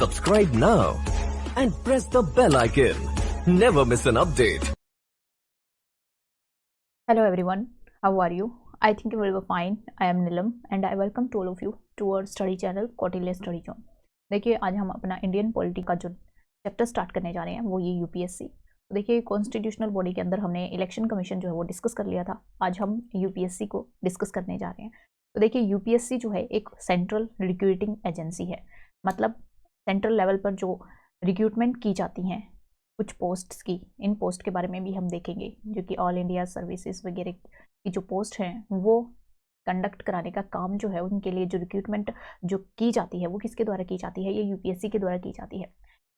Subscribe now and press the bell icon. Never miss an update. Hello everyone, how are you? I think you will be fine. I am Nilam and I welcome to all of you to our study channel Kautilya Study Zone. देखिए आज हम अपना Indian polity का जो chapter start करने जा रहे हैं वो ये यूपीएससी। तो देखिए कॉन्स्टिट्यूशनल बॉडी के अंदर हमने इलेक्शन कमीशन जो है वो डिस्कस कर लिया था, आज हम यूपीएससी को डिस्कस करने जा रहे हैं। तो देखिए यूपीएससी जो है एक सेंट्रल रिक्रूटिंग एजेंसी है, मतलब सेंट्रल लेवल पर जो रिक्रूटमेंट की जाती हैं कुछ पोस्ट्स की, इन पोस्ट के बारे में भी हम देखेंगे, जो कि ऑल इंडिया सर्विसेज वगैरह की जो पोस्ट हैं वो कंडक्ट कराने का काम जो है उनके लिए जो रिक्रूटमेंट जो की जाती है वो किसके द्वारा की जाती है, ये यूपीएससी के द्वारा की जाती है।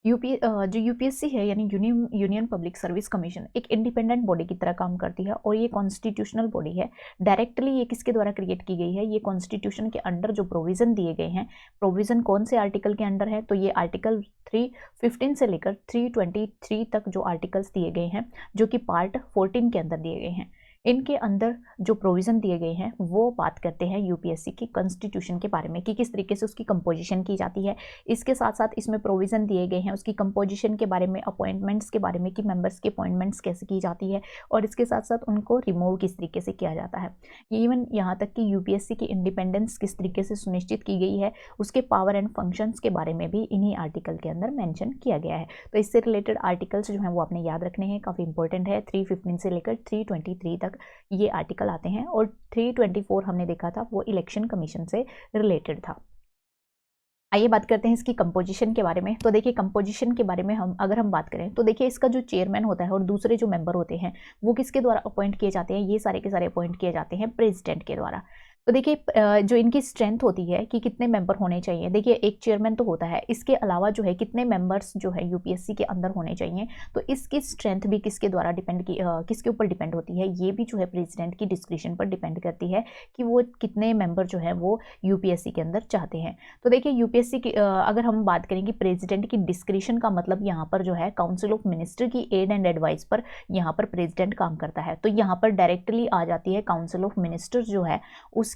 जो यूपीएससी है यानी यूनियन पब्लिक सर्विस कमीशन एक इंडिपेंडेंट बॉडी की तरह काम करती है और ये कॉन्स्टिट्यूशनल बॉडी है। डायरेक्टली ये किसके द्वारा क्रिएट की गई है, ये कॉन्स्टिट्यूशन के अंडर जो प्रोविज़न दिए गए हैं, प्रोविज़न कौन से आर्टिकल के अंडर है, तो ये आर्टिकल 315 से लेकर 323 तक जो आर्टिकल्स दिए गए हैं जो कि पार्ट 14 के अंदर दिए गए हैं, इनके अंदर जो प्रोविज़न दिए गए हैं वो बात करते हैं यूपीएससी की कॉन्स्टिट्यूशन के बारे में कि किस तरीके से उसकी कंपोजिशन की जाती है। इसके साथ साथ इसमें प्रोविज़न दिए गए हैं उसकी कंपोजिशन के बारे में, अपॉइंटमेंट्स के बारे में कि मेंबर्स की अपॉइंटमेंट्स कैसे की जाती है और इसके साथ साथ उनको रिमूव किस तरीके से किया जाता है। इवन यहाँ तक कि यूपीएससी की इंडिपेंडेंस किस तरीके से सुनिश्चित की गई है, उसके पावर एंड फंक्शंस के बारे में भी इन्हीं आर्टिकल के अंदर मैंशन किया गया है। तो इससे रिलेटेड आर्टिकल्स जो हैं वो आपने याद रखने हैं, काफ़ी इंपॉर्टेंट है। 315 से लेकर 323 तक ये आर्टिकल आते हैं और 324 हमने देखा था वो इलेक्शन कमीशन से रिलेटेड था। आइए बात करते हैं इसकी कंपोजिशन के बारे में। तो देखिए कंपोजिशन के बारे में अगर हम बात करें तो देखिए इसका जो चेयरमैन होता है और दूसरे जो मेंबर होते हैं वो किसके द्वारा अपॉइंट किए जाते हैं, ये सारे के सारे अपॉइंट किए जाते हैं प्रेसिडेंट के द्वारा। तो देखिए जो इनकी स्ट्रेंथ होती है कि कितने मेंबर होने चाहिए, देखिए एक चेयरमैन तो होता है, इसके अलावा जो है कितने मेंबर्स जो है यूपीएससी के अंदर होने चाहिए, तो इसकी स्ट्रेंथ भी किसके द्वारा किसके ऊपर डिपेंड होती है, ये भी जो है प्रेसिडेंट की डिस्क्रिप्शन पर डिपेंड करती है कि वो कितने मेंबर जो है वो यूपीएससी के अंदर चाहते हैं। तो देखिए यूपीएससी की अगर हम बात करें कि प्रेसिडेंट की डिस्क्रिप्शन का मतलब यहाँ पर जो है काउंसिल ऑफ मिनिस्टर की एड एंड एडवाइस पर यहाँ पर प्रेसिडेंट काम करता है। तो यहाँ पर डायरेक्टली आ जाती है काउंसिल ऑफ मिनिस्टर जो है उसकी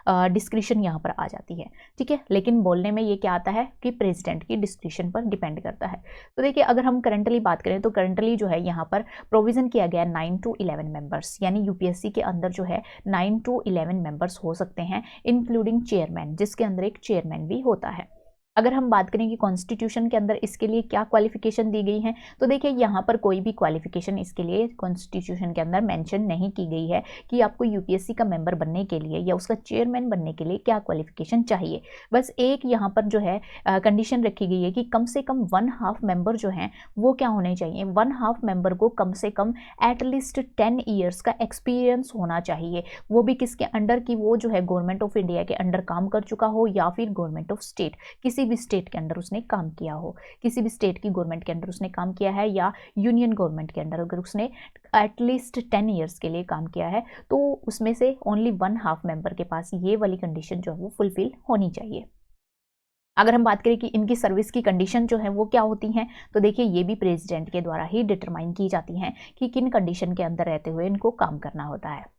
डिस्क्रिप्शन यहाँ पर आ जाती है, ठीक है। लेकिन बोलने में ये क्या आता है कि प्रेसिडेंट की डिस्क्रिप्शन पर डिपेंड करता है। तो देखिए अगर हम करंटली बात करें तो करंटली जो है यहाँ पर प्रोविजन किया गया 9 to 11 मेंबर्स, यानी यूपीएससी के अंदर जो है 9 to 11 मेंबर्स हो सकते हैं, इंक्लूडिंग चेयरमैन, जिसके अंदर एक चेयरमैन भी होता है। अगर हम बात करें कि कॉन्स्टिट्यूशन के अंदर इसके लिए क्या क्वालिफिकेशन दी गई है, तो देखिए यहाँ पर कोई भी क्वालिफिकेशन इसके लिए कॉन्स्टिट्यूशन के अंदर मेंशन नहीं की गई है कि आपको यूपीएससी का मेंबर बनने के लिए या उसका चेयरमैन बनने के लिए क्या क्वालिफिकेशन चाहिए। बस एक यहाँ पर जो है कंडीशन रखी गई है कि कम से कम 1/2 मेंबर जो हैं वो क्या होने चाहिए, 1/2 मेंबर को कम से कम एटलीस्ट 10 ईयर्स का एक्सपीरियंस होना चाहिए, वो भी किसके अंडर की, वो जो है गवर्नमेंट ऑफ इंडिया के अंडर काम कर चुका हो या फिर गवर्नमेंट ऑफ स्टेट, किसी भी स्टेट के अंदर उसने काम किया हो, किसी भी स्टेट की गवर्नमेंट के अंदर उसने काम किया है या यूनियन गवर्नमेंट के अंदर अगर उसने एटलीस्ट 10 ईयर्स के लिए काम किया है तो उसमें से ओनली 1/2 मेंबर के पास ये वाली कंडीशन जो है वो फुलफिल होनी चाहिए। अगर हम बात करें कि इनकी सर्विस की कंडीशन जो है वो क्या होती हैं, तो देखिए ये भी प्रेसिडेंट के द्वारा ही डिटरमाइन की जाती हैं कि किन कंडीशन के अंदर रहते हुए इनको काम करना होता है।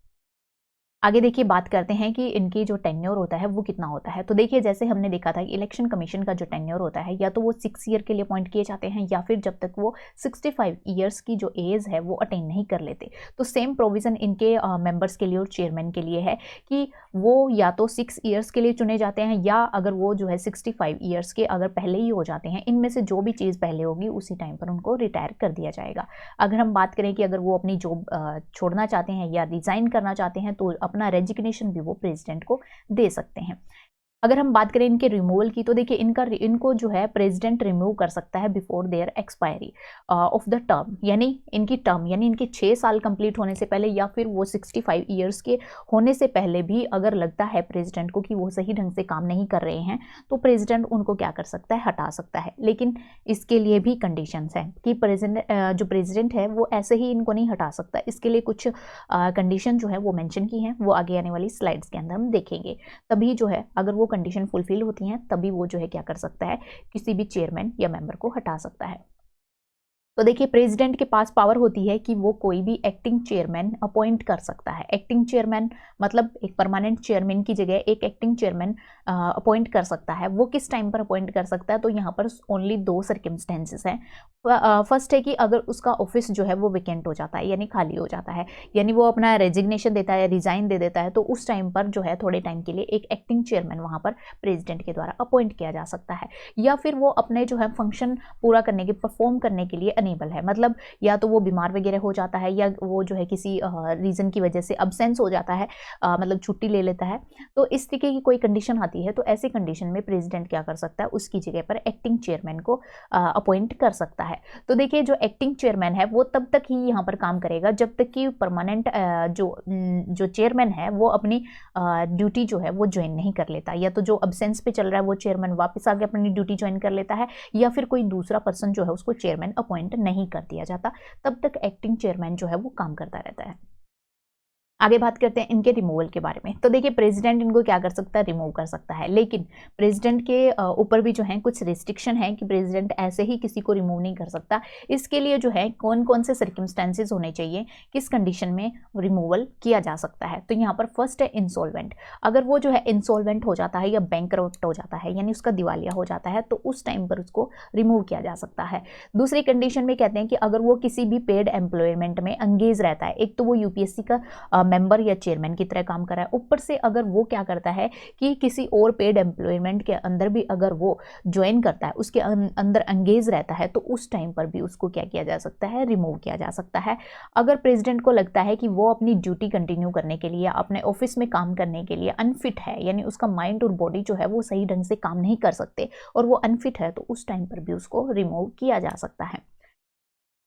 आगे देखिए बात करते हैं कि इनकी जो टेन्योर होता है वो कितना होता है। तो देखिए जैसे हमने देखा था कि इलेक्शन कमीशन का जो टेन्योर होता है या तो वो 6 ईयर के लिए अपॉइंट किए जाते हैं या फिर जब तक वो 65 ईयर्स की जो एज है वो अटेन नहीं कर लेते। तो सेम प्रोविज़न इनके मेंबर्स के लिए और चेयरमैन के लिए है कि वो या तो 6 ईयर्स के लिए चुने जाते हैं या अगर वो जो है 65 ईयर्स के अगर पहले ही हो जाते हैं, इनमें से जो भी चीज़ पहले होगी उसी टाइम पर उनको रिटायर कर दिया जाएगा। अगर हम बात करें कि अगर वो अपनी जॉब छोड़ना चाहते हैं या रिज़ाइन करना चाहते हैं तो अपना रेजिग्नेशन भी वो प्रेसिडेंट को दे सकते हैं। अगर हम बात करें इनके रिमूवल की तो देखिए इनको जो है प्रेसिडेंट रिमूव कर सकता है before their expiry of the term, यानी इनकी टर्म यानी इनके 6 साल कंप्लीट होने से पहले या फिर वो 65 ईयर्स के होने से पहले भी अगर लगता है प्रेसिडेंट को कि वो सही ढंग से काम नहीं कर रहे हैं तो प्रेसिडेंट उनको क्या कर सकता है, हटा सकता है। लेकिन इसके लिए भी कंडीशंस हैं कि जो प्रेसिडेंट है वो ऐसे ही इनको नहीं हटा सकता, इसके लिए कुछ कंडीशन जो है वो मेंशन की हैं, वो आगे आने वाली स्लाइड्स के अंदर हम देखेंगे। तभी जो है अगर वो कंडीशन फुलफिल होती हैं तभी वो जो है क्या कर सकता है, किसी भी चेयरमैन या मेंबर को हटा सकता है। तो देखिए प्रेसिडेंट के पास पावर होती है कि वो कोई भी एक्टिंग चेयरमैन अपॉइंट कर सकता है। एक्टिंग चेयरमैन मतलब एक परमानेंट चेयरमैन की जगह एक एक्टिंग चेयरमैन अपॉइंट कर सकता है। वो किस टाइम पर अपॉइंट कर सकता है, तो यहाँ पर ओनली 2 सर्कमस्टेंसेस हैं। फर्स्ट है कि अगर उसका ऑफिस जो है वो वेकेंट हो जाता है, यानी खाली हो जाता है, यानी वो अपना रेजिग्नेशन देता है, रिजाइन दे देता है, तो उस टाइम पर जो है थोड़े टाइम के लिए एक एक्टिंग चेयरमैन वहाँ पर प्रेसिडेंट के द्वारा अपॉइंट किया जा सकता है। या फिर वो अपने जो है फंक्शन पूरा करने के, परफॉर्म करने के लिए अनेबल है, मतलब या तो वो बीमार वगैरह हो जाता है, या वो जो है किसी रीज़न की वजह से अब्सेंस हो जाता है, मतलब छुट्टी ले लेता है, तो इस तरीके की कोई कंडीशन आती है, तो ऐसी कंडीशन में प्रेसिडेंट क्या कर सकता है, उसकी जगह पर एक्टिंग चेयरमैन को अपॉइंट कर सकता है। तो देखिए जो एक्टिंग चेयरमैन है वो तब तक ही यहाँ पर काम करेगा जब तक कि परमानेंट जो चेयरमैन है वो अपनी ड्यूटी जो है वो ज्वाइन नहीं कर लेता, या तो जो अब्सेंस पे चल रहा है वो चेयरमैन वापस आके अपनी ड्यूटी ज्वाइन कर लेता है, या फिर कोई दूसरा पर्सन जो है उसको चेयरमैन अपॉइंट नहीं कर दिया जाता, तब तक एक्टिंग चेयरमैन जो है वो काम करता रहता है। आगे बात करते हैं इनके रिमूवल के बारे में। तो देखिए प्रेसिडेंट इनको क्या कर सकता है, रिमूव कर सकता है, लेकिन प्रेसिडेंट के ऊपर भी जो है कुछ रिस्ट्रिक्शन है कि प्रेसिडेंट ऐसे ही किसी को रिमूव नहीं कर सकता। इसके लिए जो है कौन कौन से सर्कमस्टेंसेस होने चाहिए, किस कंडीशन में रिमूवल किया जा सकता है। तो यहाँ पर फर्स्ट है इंसॉल्वेंट। अगर वो जो है इंसॉल्वेंट हो जाता है या बैंकरप्ट हो जाता है, यानी उसका दिवालिया हो जाता है, तो उस टाइम पर उसको रिमूव किया जा सकता है। दूसरी कंडीशन में कहते हैं कि अगर वो किसी भी पेड एम्प्लॉयमेंट में एंगेज रहता है, एक तो वो यूपीएससी का मेंबर या चेयरमैन की तरह काम कर रहा है, ऊपर से अगर वो क्या करता है कि किसी और पेड एम्प्लॉयमेंट के अंदर भी अगर वो ज्वाइन करता है, उसके अंदर एंगेज रहता है, तो उस टाइम पर भी उसको क्या किया जा सकता है, रिमूव किया जा सकता है। अगर प्रेसिडेंट को लगता है कि वो अपनी ड्यूटी कंटिन्यू करने के लिए, अपने ऑफिस में काम करने के लिए अनफिट है, यानी उसका माइंड और बॉडी जो है वो सही ढंग से काम नहीं कर सकते और वो अनफिट है, तो उस टाइम पर भी उसको रिमूव किया जा सकता है।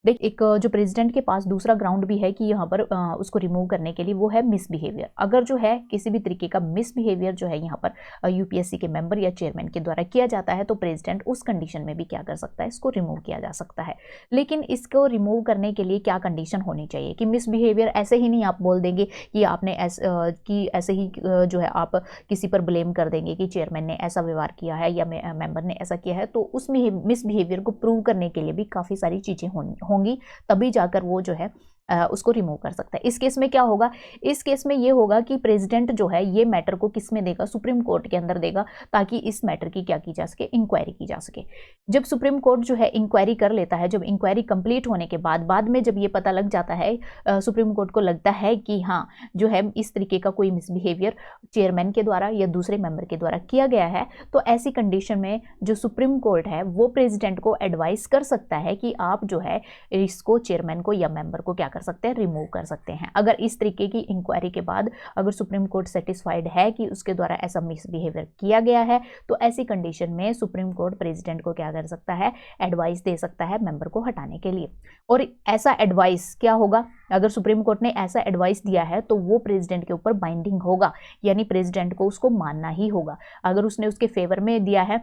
देख एक जो प्रेसिडेंट के पास दूसरा ग्राउंड भी है कि यहाँ पर उसको रिमूव करने के लिए, वो है मिसबिहेवियर। अगर जो है किसी भी तरीके का मिसबिहेवियर जो है यहाँ पर यूपीएससी के मेंबर या चेयरमैन के द्वारा किया जाता है, तो प्रेसिडेंट उस कंडीशन में भी क्या कर सकता है, इसको रिमूव किया जा सकता है। लेकिन इसको रिमूव करने के लिए क्या कंडीशन होनी चाहिए कि मिसबिहेवियर ऐसे ही नहीं आप बोल देंगे कि आपने ऐसे ही जो है आप किसी पर ब्लेम कर देंगे कि चेयरमैन ने ऐसा व्यवहार किया है या मेंबर ने ऐसा किया है, तो उसमें मिसबिहेवियर को प्रूव करने के लिए भी काफ़ी सारी चीज़ें होंगी, तभी जाकर वो जो है उसको रिमूव कर सकता है। इस केस में क्या होगा, इस केस में ये होगा कि प्रेसिडेंट जो है ये मैटर को किस में देगा, सुप्रीम कोर्ट के अंदर देगा, ताकि इस मैटर की क्या की जा सके, इंक्वायरी की जा सके। जब सुप्रीम कोर्ट जो है इंक्वायरी कर लेता है, जब इंक्वायरी कंप्लीट होने के बाद में जब ये पता लग जाता है, सुप्रीम कोर्ट को लगता है कि हाँ जो है इस तरीके का कोई मिसबिहेवियर चेयरमैन के द्वारा या दूसरे मेंबर के द्वारा किया गया है, तो ऐसी कंडीशन में जो सुप्रीम कोर्ट है वो प्रेसिडेंट को एडवाइस कर सकता है कि आप जो है इसको चेयरमैन को या मेंबर को क्या कर सकते हैं, रिमूव कर सकते हैं। अगर इस तरीके की इंक्वायरी के बाद अगर सुप्रीम कोर्ट सेटिस्फाइड है कि उसके द्वारा ऐसा मिसबिहेवियर किया गया है, तो ऐसी कंडीशन में सुप्रीम कोर्ट प्रेसिडेंट को क्या कर सकता है, एडवाइस दे सकता है मेंबर को हटाने के लिए। और ऐसा एडवाइस क्या होगा, अगर सुप्रीम कोर्ट ने ऐसा एडवाइस दिया है तो वो प्रेसिडेंट के ऊपर बाइंडिंग होगा, यानी प्रेसिडेंट को उसको मानना ही होगा। अगर उसने उसके फेवर में दिया है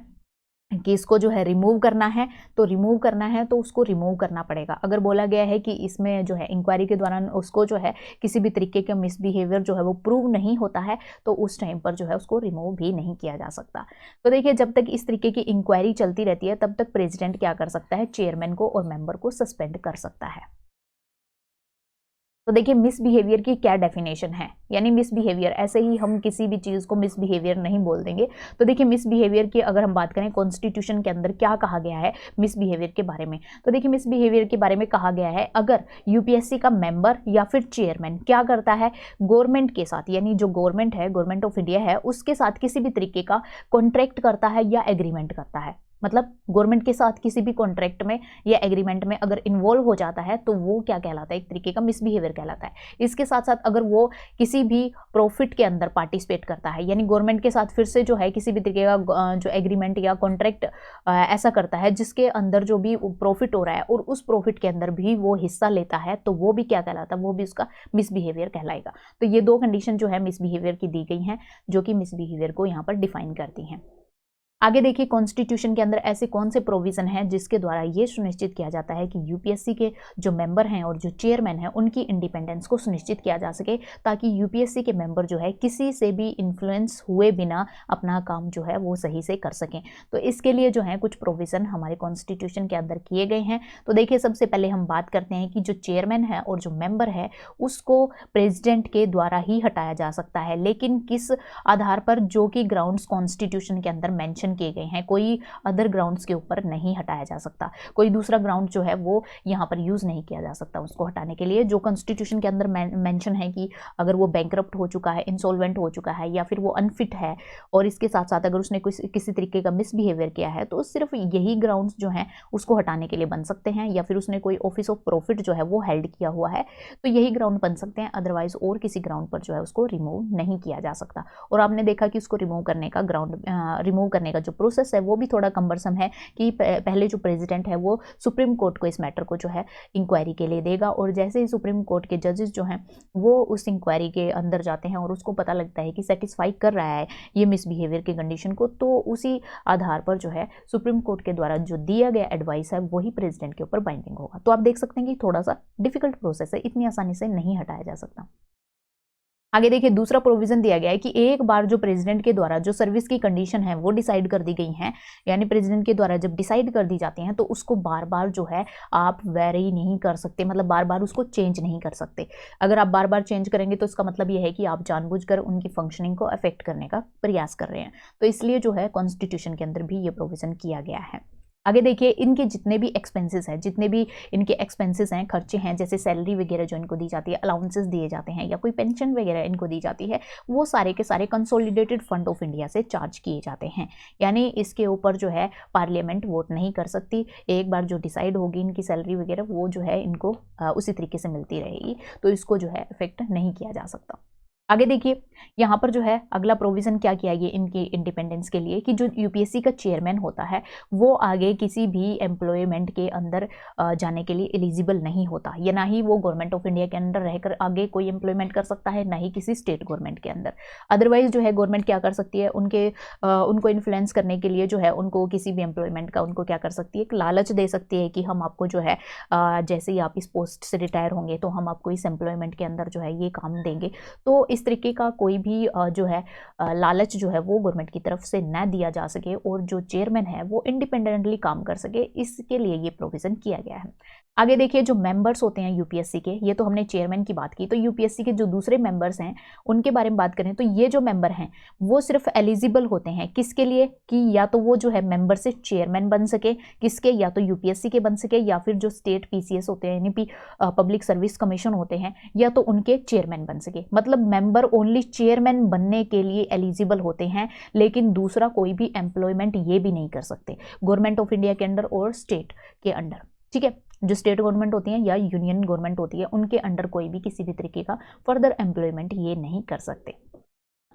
कि इसको जो है रिमूव करना है, तो रिमूव करना है तो उसको रिमूव करना पड़ेगा। अगर बोला गया है कि इसमें जो है इंक्वायरी के दौरान उसको जो है किसी भी तरीके का मिसबिहेवियर जो है वो प्रूव नहीं होता है, तो उस टाइम पर जो है उसको रिमूव भी नहीं किया जा सकता। तो देखिए जब तक इस तरीके की इंक्वायरी चलती रहती है, तब तक प्रेसिडेंट क्या कर सकता है, चेयरमैन को और मेंबर को सस्पेंड कर सकता है। तो देखिए मिसबिहेवियर की क्या डेफिनेशन है, यानी मिसबिहेवियर ऐसे ही हम किसी भी चीज़ को मिसबिहेवियर नहीं बोल देंगे। तो देखिए मिसबिहेवियर की अगर हम बात करें कॉन्स्टिट्यूशन के अंदर क्या कहा गया है मिसबिहेवियर के बारे में, तो देखिए मिसबिहेवियर के बारे में कहा गया है, अगर यूपीएससी का मेंबर या फिर चेयरमैन क्या करता है, गवर्नमेंट के साथ, यानी जो गवर्नमेंट है, गवर्नमेंट ऑफ इंडिया है, उसके साथ किसी भी तरीके का कॉन्ट्रैक्ट करता है या एग्रीमेंट करता है, मतलब गवर्नमेंट के साथ किसी भी कॉन्ट्रैक्ट में या एग्रीमेंट में अगर इन्वॉल्व हो जाता है, तो वो क्या कहलाता है, एक तरीके का मिसबिहेवियर कहलाता है। इसके साथ साथ अगर वो किसी भी प्रॉफिट के अंदर पार्टिसिपेट करता है, यानी गवर्नमेंट के साथ फिर से जो है किसी भी तरीके का जो एग्रीमेंट या कॉन्ट्रैक्ट ऐसा करता है जिसके अंदर जो भी प्रॉफिट हो रहा है और उस प्रॉफिट के अंदर भी वो हिस्सा लेता है, तो वो भी क्या कहलाता है, वो भी उसका मिसबिहेवियर कहलाएगा। तो ये दो कंडीशन जो है मिसबिहेवियर की दी गई हैं, जो कि मिसबिहेवियर को यहाँ पर डिफाइन करती हैं। आगे देखिए कॉन्स्टिट्यूशन के अंदर ऐसे कौन से प्रोविजन हैं जिसके द्वारा ये सुनिश्चित किया जाता है कि यूपीएससी के जो मेंबर हैं और जो चेयरमैन हैं उनकी इंडिपेंडेंस को सुनिश्चित किया जा सके, ताकि यूपीएससी के मेंबर जो है किसी से भी इन्फ्लुएंस हुए बिना अपना काम जो है वो सही से कर सकें। तो इसके लिए जो है कुछ प्रोविजन हमारे कॉन्स्टिट्यूशन के अंदर किए गए हैं। तो देखिए सबसे पहले हम बात करते हैं कि जो चेयरमैन है और जो मेंबर है उसको प्रेसिडेंट के द्वारा ही हटाया जा सकता है, लेकिन किस आधार पर, जो कि ग्राउंड्स कॉन्स्टिट्यूशन के अंदर मेंशन किए गए हैं। कोई अदर ग्राउंड्स के ऊपर नहीं हटाया जा सकता, कोई दूसरा ग्राउंड जो है वो यहाँ पर यूज नहीं किया जा सकता उसको हटाने के लिए। जो कॉन्स्टिट्यूशन के अंदर मेंशन है कि अगर वो बैंकरप्ट हो चुका है, इंसॉल्वेंट हो चुका है, या फिर वो अनफिट है, और इसके साथ साथ अगर उसने किसी तरीके का मिसबिहेवियर किया है, तो सिर्फ यही ग्राउंड्स जो हैं उसको हटाने के लिए बन सकते हैं। या फिर उसने कोई ऑफिस ऑफ प्रॉफिट जो है वो हेल्ड किया हुआ है, तो यही ग्राउंड बन सकते हैं। अदरवाइज और किसी ग्राउंड पर जो है उसको रिमूव नहीं किया जा सकता। और आपने देखा कि उसको रिमूव करने का जो प्रोसेस है वो भी थोड़ा कम्बरसम है कि पहले जो प्रेसिडेंट है वो सुप्रीम कोर्ट को इस मैटर को जो है इंक्वायरी के लिए देगा, और जैसे ही सुप्रीम कोर्ट के जजेस जो हैं वो उस इंक्वायरी के अंदर जाते हैं और उसको पता लगता है कि सेटिस्फाई कर रहा है ये मिसबिहेवियर की कंडीशन को, तो उसी आधार पर जो है सुप्रीम कोर्ट के द्वारा जो दिया गया एडवाइस है वही प्रेसिडेंट के ऊपर बाइंडिंग होगा। तो आप देख सकते हैं कि थोड़ा सा डिफिकल्ट प्रोसेस है, इतनी आसानी से नहीं हटाया जा सकता। आगे देखिए दूसरा प्रोविजन दिया गया है कि एक बार जो प्रेसिडेंट के द्वारा जो सर्विस की कंडीशन है वो डिसाइड कर दी गई हैं, यानी प्रेसिडेंट के द्वारा जब डिसाइड कर दी जाती हैं तो उसको बार बार जो है आप वेरी नहीं कर सकते, मतलब बार बार उसको चेंज नहीं कर सकते। अगर आप बार बार चेंज करेंगे तो इसका मतलब यह है कि आप जानबूझकर उनकी फंक्शनिंग को अफेक्ट करने का प्रयास कर रहे हैं। तो इसलिए जो है कॉन्स्टिट्यूशन के अंदर भी ये प्रोविजन किया गया है। आगे देखिए इनके जितने भी एक्सपेंसेस हैं, जितने भी इनके एक्सपेंसेस हैं, खर्चे हैं, जैसे सैलरी वगैरह जो इनको दी जाती है, अलाउंसेस दिए जाते हैं, या कोई पेंशन वगैरह इनको दी जाती है, वो सारे के सारे कंसोलिडेटेड फंड ऑफ इंडिया से चार्ज किए जाते हैं। यानी इसके ऊपर जो है पार्लियामेंट वोट नहीं कर सकती। एक बार जो डिसाइड होगी इनकी सैलरी वगैरह वो जो है इनको उसी तरीके से मिलती रहेगी, तो इसको जो है इफेक्ट नहीं किया जा सकता। आगे देखिए यहाँ पर जो है अगला प्रोविजन क्या किया गया इनकी इंडिपेंडेंस के लिए, कि जो यूपीएससी का चेयरमैन होता है वो आगे किसी भी एम्प्लॉयमेंट के अंदर जाने के लिए एलिजिबल नहीं होता, या ना ही वो गवर्नमेंट ऑफ इंडिया के अंदर रहकर आगे कोई एम्प्लॉयमेंट कर सकता है, ना ही किसी स्टेट गवर्नमेंट के अंदर। अदरवाइज जो है गवर्नमेंट क्या कर सकती है, उनको इन्फ्लुएंस करने के लिए जो है उनको किसी भी एम्प्लॉयमेंट का उनको क्या कर सकती है, एक लालच दे सकती है कि हम आपको जो है जैसे ही आप इस पोस्ट से रिटायर होंगे तो हम आपको इस एम्प्लॉयमेंट के अंदर जो है ये काम देंगे। तो इस तरीके का कोई भी जो है लालच जो है वो गवर्नमेंट की तरफ से न दिया जा सके, और जो चेयरमैन है वो इंडिपेंडेंटली काम कर सके, इसके लिए ये प्रोविजन किया गया है। आगे देखिए जो मेंबर्स होते हैं यूपीएससी के, ये तो हमने चेयरमैन की बात की, तो यूपीएससी के जो दूसरे मेंबर्स हैं उनके बारे में बात करें तो ये जो मेंबर हैं वो सिर्फ एलिजिबल होते हैं किसके लिए, कि या तो वो जो है मेंबर से चेयरमैन बन सके, किसके, या तो यूपीएससी के बन सके, या फिर जो स्टेट पीसीएस होते हैं यानी पब्लिक सर्विस कमीशन होते हैं, या तो उनके चेयरमैन बन सके। मतलब मेंबर ओनली चेयरमैन बनने के लिए एलिजिबल होते हैं, लेकिन दूसरा कोई भी एम्प्लॉयमेंट ये भी नहीं कर सकते गवर्नमेंट ऑफ इंडिया के अंडर और स्टेट के अंडर। ठीक है, जो स्टेट गवर्नमेंट होती है या यूनियन गवर्नमेंट होती है उनके अंडर कोई भी किसी भी तरीके का फर्दर एम्प्लॉयमेंट ये नहीं कर सकते।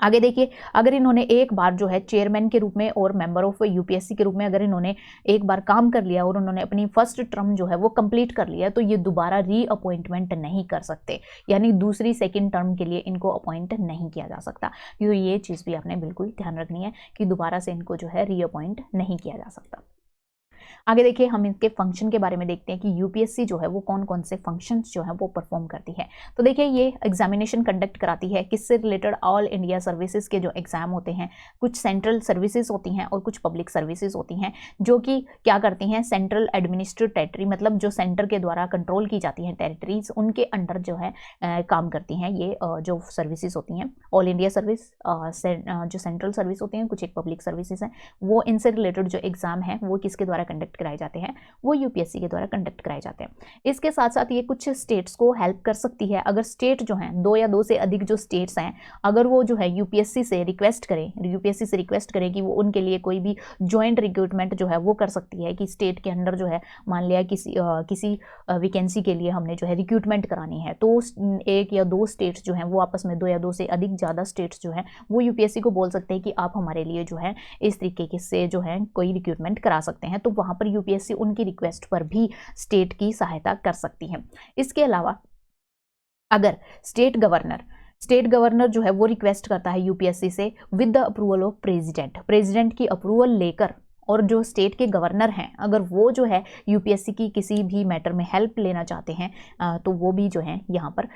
आगे देखिए अगर इन्होंने एक बार जो है चेयरमैन के रूप में और मेंबर ऑफ यूपीएससी के रूप में अगर इन्होंने एक बार काम कर लिया और उन्होंने अपनी फर्स्ट टर्म जो है वो कंप्लीट कर लिया, तो ये दोबारा रीअपॉइंटमेंट नहीं कर सकते, यानी दूसरी सेकंड टर्म के लिए इनको अपॉइंट नहीं किया जा सकता। तो ये चीज़ भी आपने बिल्कुल ध्यान रखनी है कि दोबारा से इनको जो है रीअपॉइंट नहीं किया जा सकता। आगे देखिए हम इनके फंक्शन के बारे में देखते हैं कि यूपीएससी जो है वो कौन कौन से फंक्शंस जो है वो परफॉर्म करती है। तो देखिए ये एग्जामिनेशन कंडक्ट कराती है किससे रिलेटेड, ऑल इंडिया सर्विसेज के जो एग्जाम होते हैं, कुछ सेंट्रल सर्विसेज होती हैं और कुछ पब्लिक सर्विसेज होती हैं, जो कि क्या करती हैं सेंट्रल एडमिनिस्ट्रेटिव टेरिटरी, मतलब जो सेंटर के द्वारा कंट्रोल की जाती हैं टेरिटरीज, उनके अंडर जो है काम करती हैं ये जो सर्विसेज होती हैं। ऑल इंडिया सर्विस जो सेंट्रल सर्विस होती हैं, कुछ एक पब्लिक सर्विसेज हैं, वो इनसे रिलेटेड जो एग्जाम है वो किसके द्वारा कंडक्ट कराए जाते हैं, वो यूपीएससी के द्वारा कंडक्ट कराए जाते हैं। इसके साथ साथ ये कुछ स्टेट्स को हेल्प कर सकती है, अगर स्टेट जो हैं 2 या 2 से अधिक जो स्टेट्स हैं, अगर वो जो है यूपीएससी से रिक्वेस्ट करें कि वो उनके लिए कोई भी जॉइंट रिक्रूटमेंट जो है वो कर सकती है, कि स्टेट के अंदर जो है मान लिया किसी वैकेंसी के लिए हमने जो है रिक्रूटमेंट करानी है, तो 1 या 2 स्टेट्स जो हैं वो आपस में 2 या 2 से अधिक ज़्यादा स्टेट्स जो हैं वो यूपीएससी को बोल सकते हैं कि आप हमारे लिए जो है इस तरीके से जो है कोई रिक्रूटमेंट करा सकते हैं, तो वहाँ पर यूपीएससी उनकी रिक्वेस्ट पर भी स्टेट की सहायता कर सकती है। इसके अलावा अगर स्टेट गवर्नर स्टेट गवर्नर जो है वो रिक्वेस्ट करता है यूपीएससी से with the approval of president, president की अप्रूवल लेकर, और जो स्टेट के गवर्नर हैं अगर वो जो है यूपीएससी की किसी भी मैटर में हेल्प लेना चाहते हैं तो वो भी जो है यहाँ पर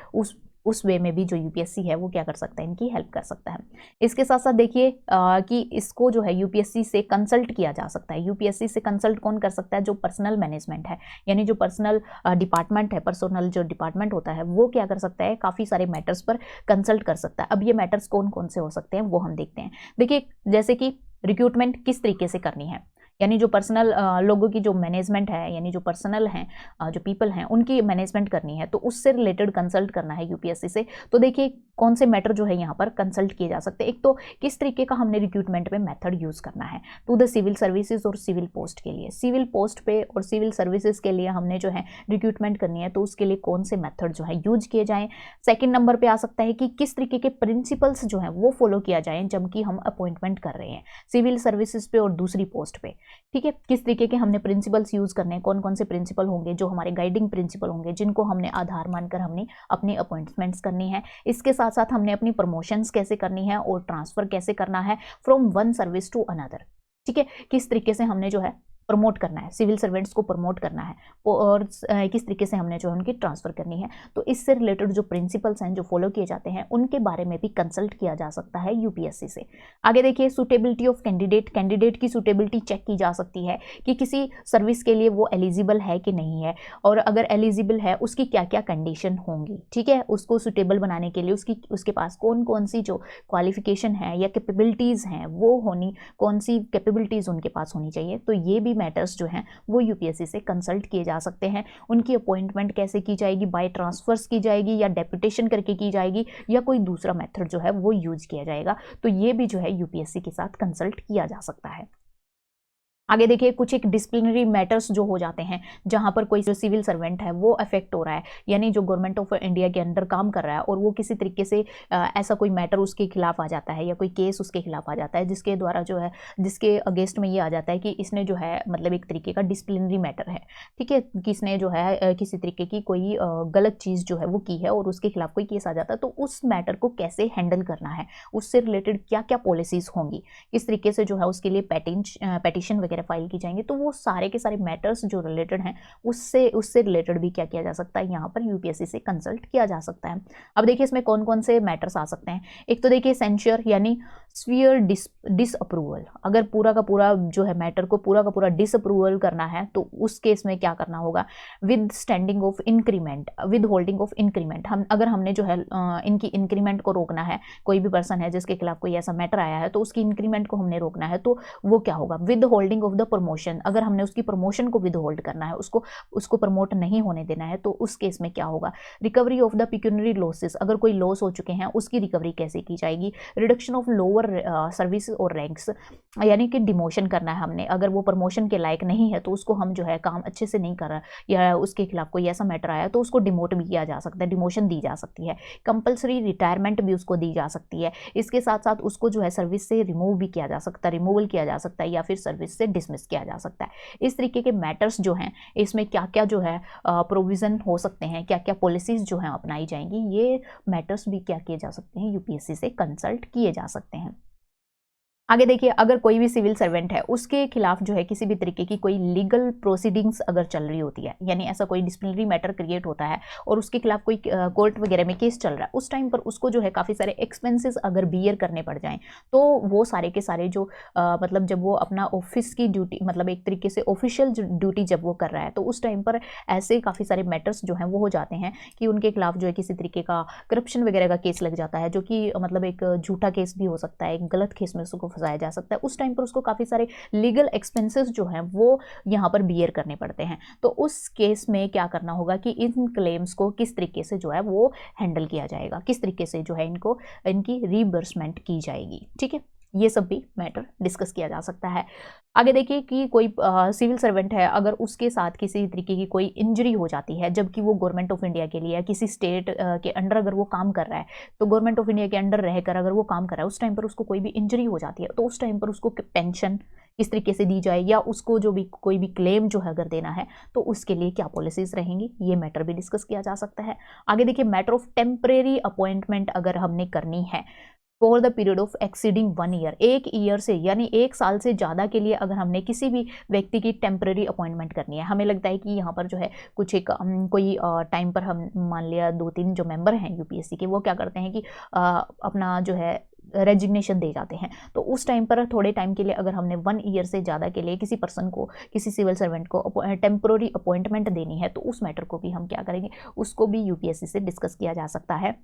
उस वे में भी जो यूपीएससी है वो क्या कर सकता है, इनकी हेल्प कर सकता है। इसके साथ साथ देखिए कि इसको जो है यूपीएससी से कंसल्ट किया जा सकता है। यूपीएससी से कंसल्ट कौन कर सकता है, जो पर्सनल मैनेजमेंट है, यानी जो पर्सनल डिपार्टमेंट है, पर्सनल जो डिपार्टमेंट होता है वो क्या कर सकता है, काफ़ी सारे मैटर्स पर कंसल्ट कर सकता है। अब ये मैटर्स कौन कौन से हो सकते हैं वो हम देखते हैं। देखिए जैसे कि रिक्रूटमेंट किस तरीके से करनी है, यानी जो पर्सनल लोगों की जो मैनेजमेंट है, यानी जो पर्सनल हैं जो पीपल हैं उनकी मैनेजमेंट करनी है, तो उससे रिलेटेड कंसल्ट करना है यूपीएससी से। तो देखिए कौन से मैटर जो है यहाँ पर कंसल्ट किए जा सकते हैं। एक तो किस तरीके का हमने रिक्रूटमेंट में मेथड यूज़ करना है टू द सिविल सर्विसेज और सिविल पोस्ट के लिए, सिविल पोस्ट पे और सिविल सर्विसेज के लिए हमने जो है रिक्रूटमेंट करनी है, तो उसके लिए कौन से मेथड जो है यूज किए जाएँ। सेकेंड नंबर पर आ सकता है कि किस तरीके के प्रिंसिपल्स जो हैं वो फॉलो किया जाए जबकि हम अपॉइंटमेंट कर रहे हैं सिविल सर्विसेज पे और दूसरी पोस्ट पे, ठीक है। किस तरीके के हमने प्रिंसिपल्स यूज करने हैं, कौन कौन से प्रिंसिपल होंगे जो हमारे गाइडिंग प्रिंसिपल होंगे जिनको हमने आधार मानकर हमने अपनी अपॉइंटमेंट्स करनी है। इसके साथ साथ हमने अपनी प्रमोशंस कैसे करनी है और ट्रांसफर कैसे करना है from one service to another, ठीक है। किस तरीके से हमने जो है प्रमोट करना है, सिविल सर्वेंट्स को प्रमोट करना है और किस तरीके से हमने जो है उनकी ट्रांसफ़र करनी है। तो इससे रिलेटेड जो प्रिंसिपल्स हैं जो फॉलो किए जाते हैं उनके बारे में भी कंसल्ट किया जा सकता है यूपीएससी से। आगे देखिए सुटेबिलिटी ऑफ कैंडिडेट, कैंडिडेट की सुटेबिलिटी चेक की जा सकती है कि किसी सर्विस के लिए वो एलिजिबल है कि नहीं है, और अगर एलिजिबल है उसकी क्या क्या कंडीशन होंगी, ठीक है। उसको सुटेबल बनाने के लिए उसके पास कौन कौन सी जो क्वालिफिकेशन है या कैपेबिलिटीज़ हैं वो होनी, कौन सी कैपेबिलिटीज़ उनके पास होनी चाहिए। तो ये भी मैटर्स जो हैं वो यूपीएससी से कंसल्ट किए जा सकते हैं। उनकी अपॉइंटमेंट कैसे की जाएगी, बाय ट्रांसफर्स की जाएगी या डेपुटेशन करके की जाएगी या कोई दूसरा मेथड जो है वो यूज किया जाएगा। तो ये भी जो है यूपीएससी के साथ कंसल्ट किया जा सकता है। आगे देखिए कुछ एक डिसिप्लिनरी मैटर्स जो हो जाते हैं जहां पर कोई जो सिविल सर्वेंट है वो अफेक्ट हो रहा है, यानी जो गवर्नमेंट ऑफ इंडिया के अंडर काम कर रहा है और वो किसी तरीके से ऐसा कोई मैटर उसके खिलाफ आ जाता है या कोई केस उसके खिलाफ आ जाता है जिसके द्वारा जो है जिसके अगेंस्ट में ये आ जाता है कि इसने जो है मतलब एक तरीके का डिसिप्लिनरी मैटर है, ठीक है, किसने जो है किसी तरीके की कोई गलत चीज़ जो है वो की है और उसके खिलाफ कोई केस आ जाता है, तो उस मैटर को कैसे हैंडल करना है, उससे रिलेटेड क्या क्या पॉलिसीज़ होंगी, किस तरीके से जो है उसके लिए पेटिशन वगैरह फाइल की जाएंगे। तो वो सारे के सारे मैटर्स जो रिलेटेड हैं उससे रिलेटेड भी क्या किया जा सकता है, यहाँ पर यूपीएससी से कंसल्ट किया जा सकता है। अब देखिए इसमें कौन कौन से मैटर्स आ सकते हैं। एक तो देखिए सेंश्योर यानी स्फीयर डिसअप्रूवल, अगर पूरा का पूरा जो है मैटर को पूरा का पूरा डिसअप्रूवल करना है तो उस केस में क्या करना होगा, with standing of increment, with holding of increment, अगर हमने जो है इनकी इंक्रीमेंट को रोकना है, कोई भी पर्सन है जिसके खिलाफ कोई ऐसा मैटर आया है तो उसकी इंक्रीमेंट को हमने रोकना है, तो वो क्या होगा, with holding of the promotion, अगर हमने उसकी प्रमोशन को विद होल्ड करना है, उसको प्रमोट नहीं होने देना है, तो उस केस में क्या होगा, recovery of the pecuniary losses, अगर कोई लॉस हो चुके हैं उसकी रिकवरी कैसे की जाएगी, रिडक्शन ऑफ लोअर सर्विस और रैंक्स, यानी कि डिमोशन करना है हमने, अगर वो प्रमोशन के लायक नहीं है तो उसको हम जो है काम अच्छे से नहीं कर रहा या उसके खिलाफ कोई ऐसा मैटर आया तो उसको डिमोट भी किया जा सकता है, डिमोशन दी जा सकती है, कंपल्सरी रिटायरमेंट भी उसको दी जा सकती है, इसके साथ साथ उसको जो है सर्विस से रिमूव भी किया जा सकता है, रिमूवल किया जा सकता है या फिर सर्विस से डिसमिस किया जा सकता है। इस तरीके के मैटर्स जो हैं इसमें क्या क्या जो है प्रोविज़न हो सकते हैं, क्या क्या पॉलिसीज़ जो हैं अपनाई जाएंगी, ये मैटर्स भी क्या किए जा सकते हैं, यूपीएससी से कंसल्ट किए जा सकते हैं। आगे देखिए अगर कोई भी सिविल सर्वेंट है उसके खिलाफ जो है किसी भी तरीके की कोई लीगल प्रोसीडिंग्स अगर चल रही होती है, यानी ऐसा कोई डिसिप्लिनरी मैटर क्रिएट होता है और उसके खिलाफ कोई कोर्ट वगैरह में केस चल रहा है, उस टाइम पर उसको जो है काफ़ी सारे एक्सपेंसेस अगर बियर करने पड़ जाएं तो वो सारे के सारे जो मतलब जब वो अपना ऑफिस की ड्यूटी मतलब एक तरीके से ऑफिशियल ड्यूटी जब वो कर रहा है तो उस टाइम पर ऐसे काफ़ी सारे मैटर्स जो हैं वो हो जाते हैं कि उनके खिलाफ जो है किसी तरीके का करप्शन वगैरह का केस लग जाता है, जो कि मतलब एक झूठा केस भी हो सकता है, एक गलत केस में उसको फंसाया जा सकता है। उस टाइम पर उसको काफ़ी सारे लीगल एक्सपेंसेस जो हैं वो यहाँ पर बियर करने पड़ते हैं। तो उस केस में क्या करना होगा कि इन क्लेम्स को किस तरीके से जो है वो हैंडल किया जाएगा, किस तरीके से जो है इनकी रीइंबर्समेंट की जाएगी, ठीक है, ये सब भी मैटर डिस्कस किया जा सकता है। आगे देखिए कि कोई सिविल सर्वेंट है अगर उसके साथ किसी तरीके की कोई इंजरी हो जाती है जबकि वो गवर्नमेंट ऑफ इंडिया के लिए किसी स्टेट के अंडर अगर वो काम कर रहा है, तो गवर्नमेंट ऑफ इंडिया के अंडर रहकर अगर वो काम कर रहा है उस टाइम पर उसको कोई भी इंजरी हो जाती है तो उस टाइम पर उसको पेंशन किस तरीके से दी जाए, या उसको जो भी कोई भी क्लेम जो है अगर देना है तो उसके लिए क्या पॉलिसीज रहेंगी, ये मैटर भी डिस्कस किया जा सकता है। आगे देखिए, मैटर ऑफ टेम्परेरी अपॉइंटमेंट अगर हमने करनी है for the period of exceeding 1 year, 1 year से यानी 1 साल से ज़्यादा के लिए अगर हमने किसी भी व्यक्ति की टेम्परेरी अपॉइंटमेंट करनी है, हमें लगता है कि यहाँ पर जो है कुछ एक कोई टाइम पर हम मान लिया 2-3 जो मेंबर हैं यूपीएससी के, वो क्या करते हैं कि अपना जो है रेजिग्नेशन दे जाते हैं। तो उस टाइम पर थोड़े टाइम के लिए अगर हमने 1 ईयर से ज़्यादा के लिए किसी पर्सन को, किसी सिविल सर्वेंट को टेम्पररी अपॉइंटमेंट देनी है, तो उस मैटर को भी हम क्या करेंगे, उसको भी यूपीएससी से डिस्कस किया जा सकता है।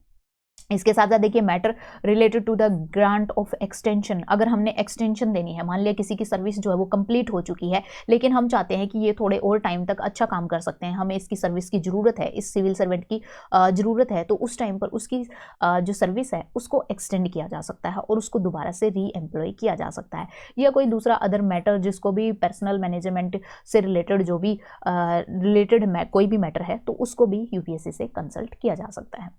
इसके साथ साथ देखिए, matter related to the grant of extension, अगर हमने एक्सटेंशन देनी है, मान लिया किसी की सर्विस जो है वो कंप्लीट हो चुकी है, लेकिन हम चाहते हैं कि ये थोड़े और टाइम तक अच्छा काम कर सकते हैं, हमें इसकी सर्विस की ज़रूरत है, इस सिविल सर्वेंट की ज़रूरत है, तो उस टाइम पर उसकी जो सर्विस है उसको एक्सटेंड किया जा सकता है और उसको दोबारा से री एम्प्लॉय किया जा सकता है, या कोई दूसरा अदर मैटर जिसको भी पर्सनल मैनेजमेंट से रिलेटेड जो भी रिलेटेड कोई भी मैटर है, तो उसको भी यूपीएससी से कंसल्ट किया जा सकता है।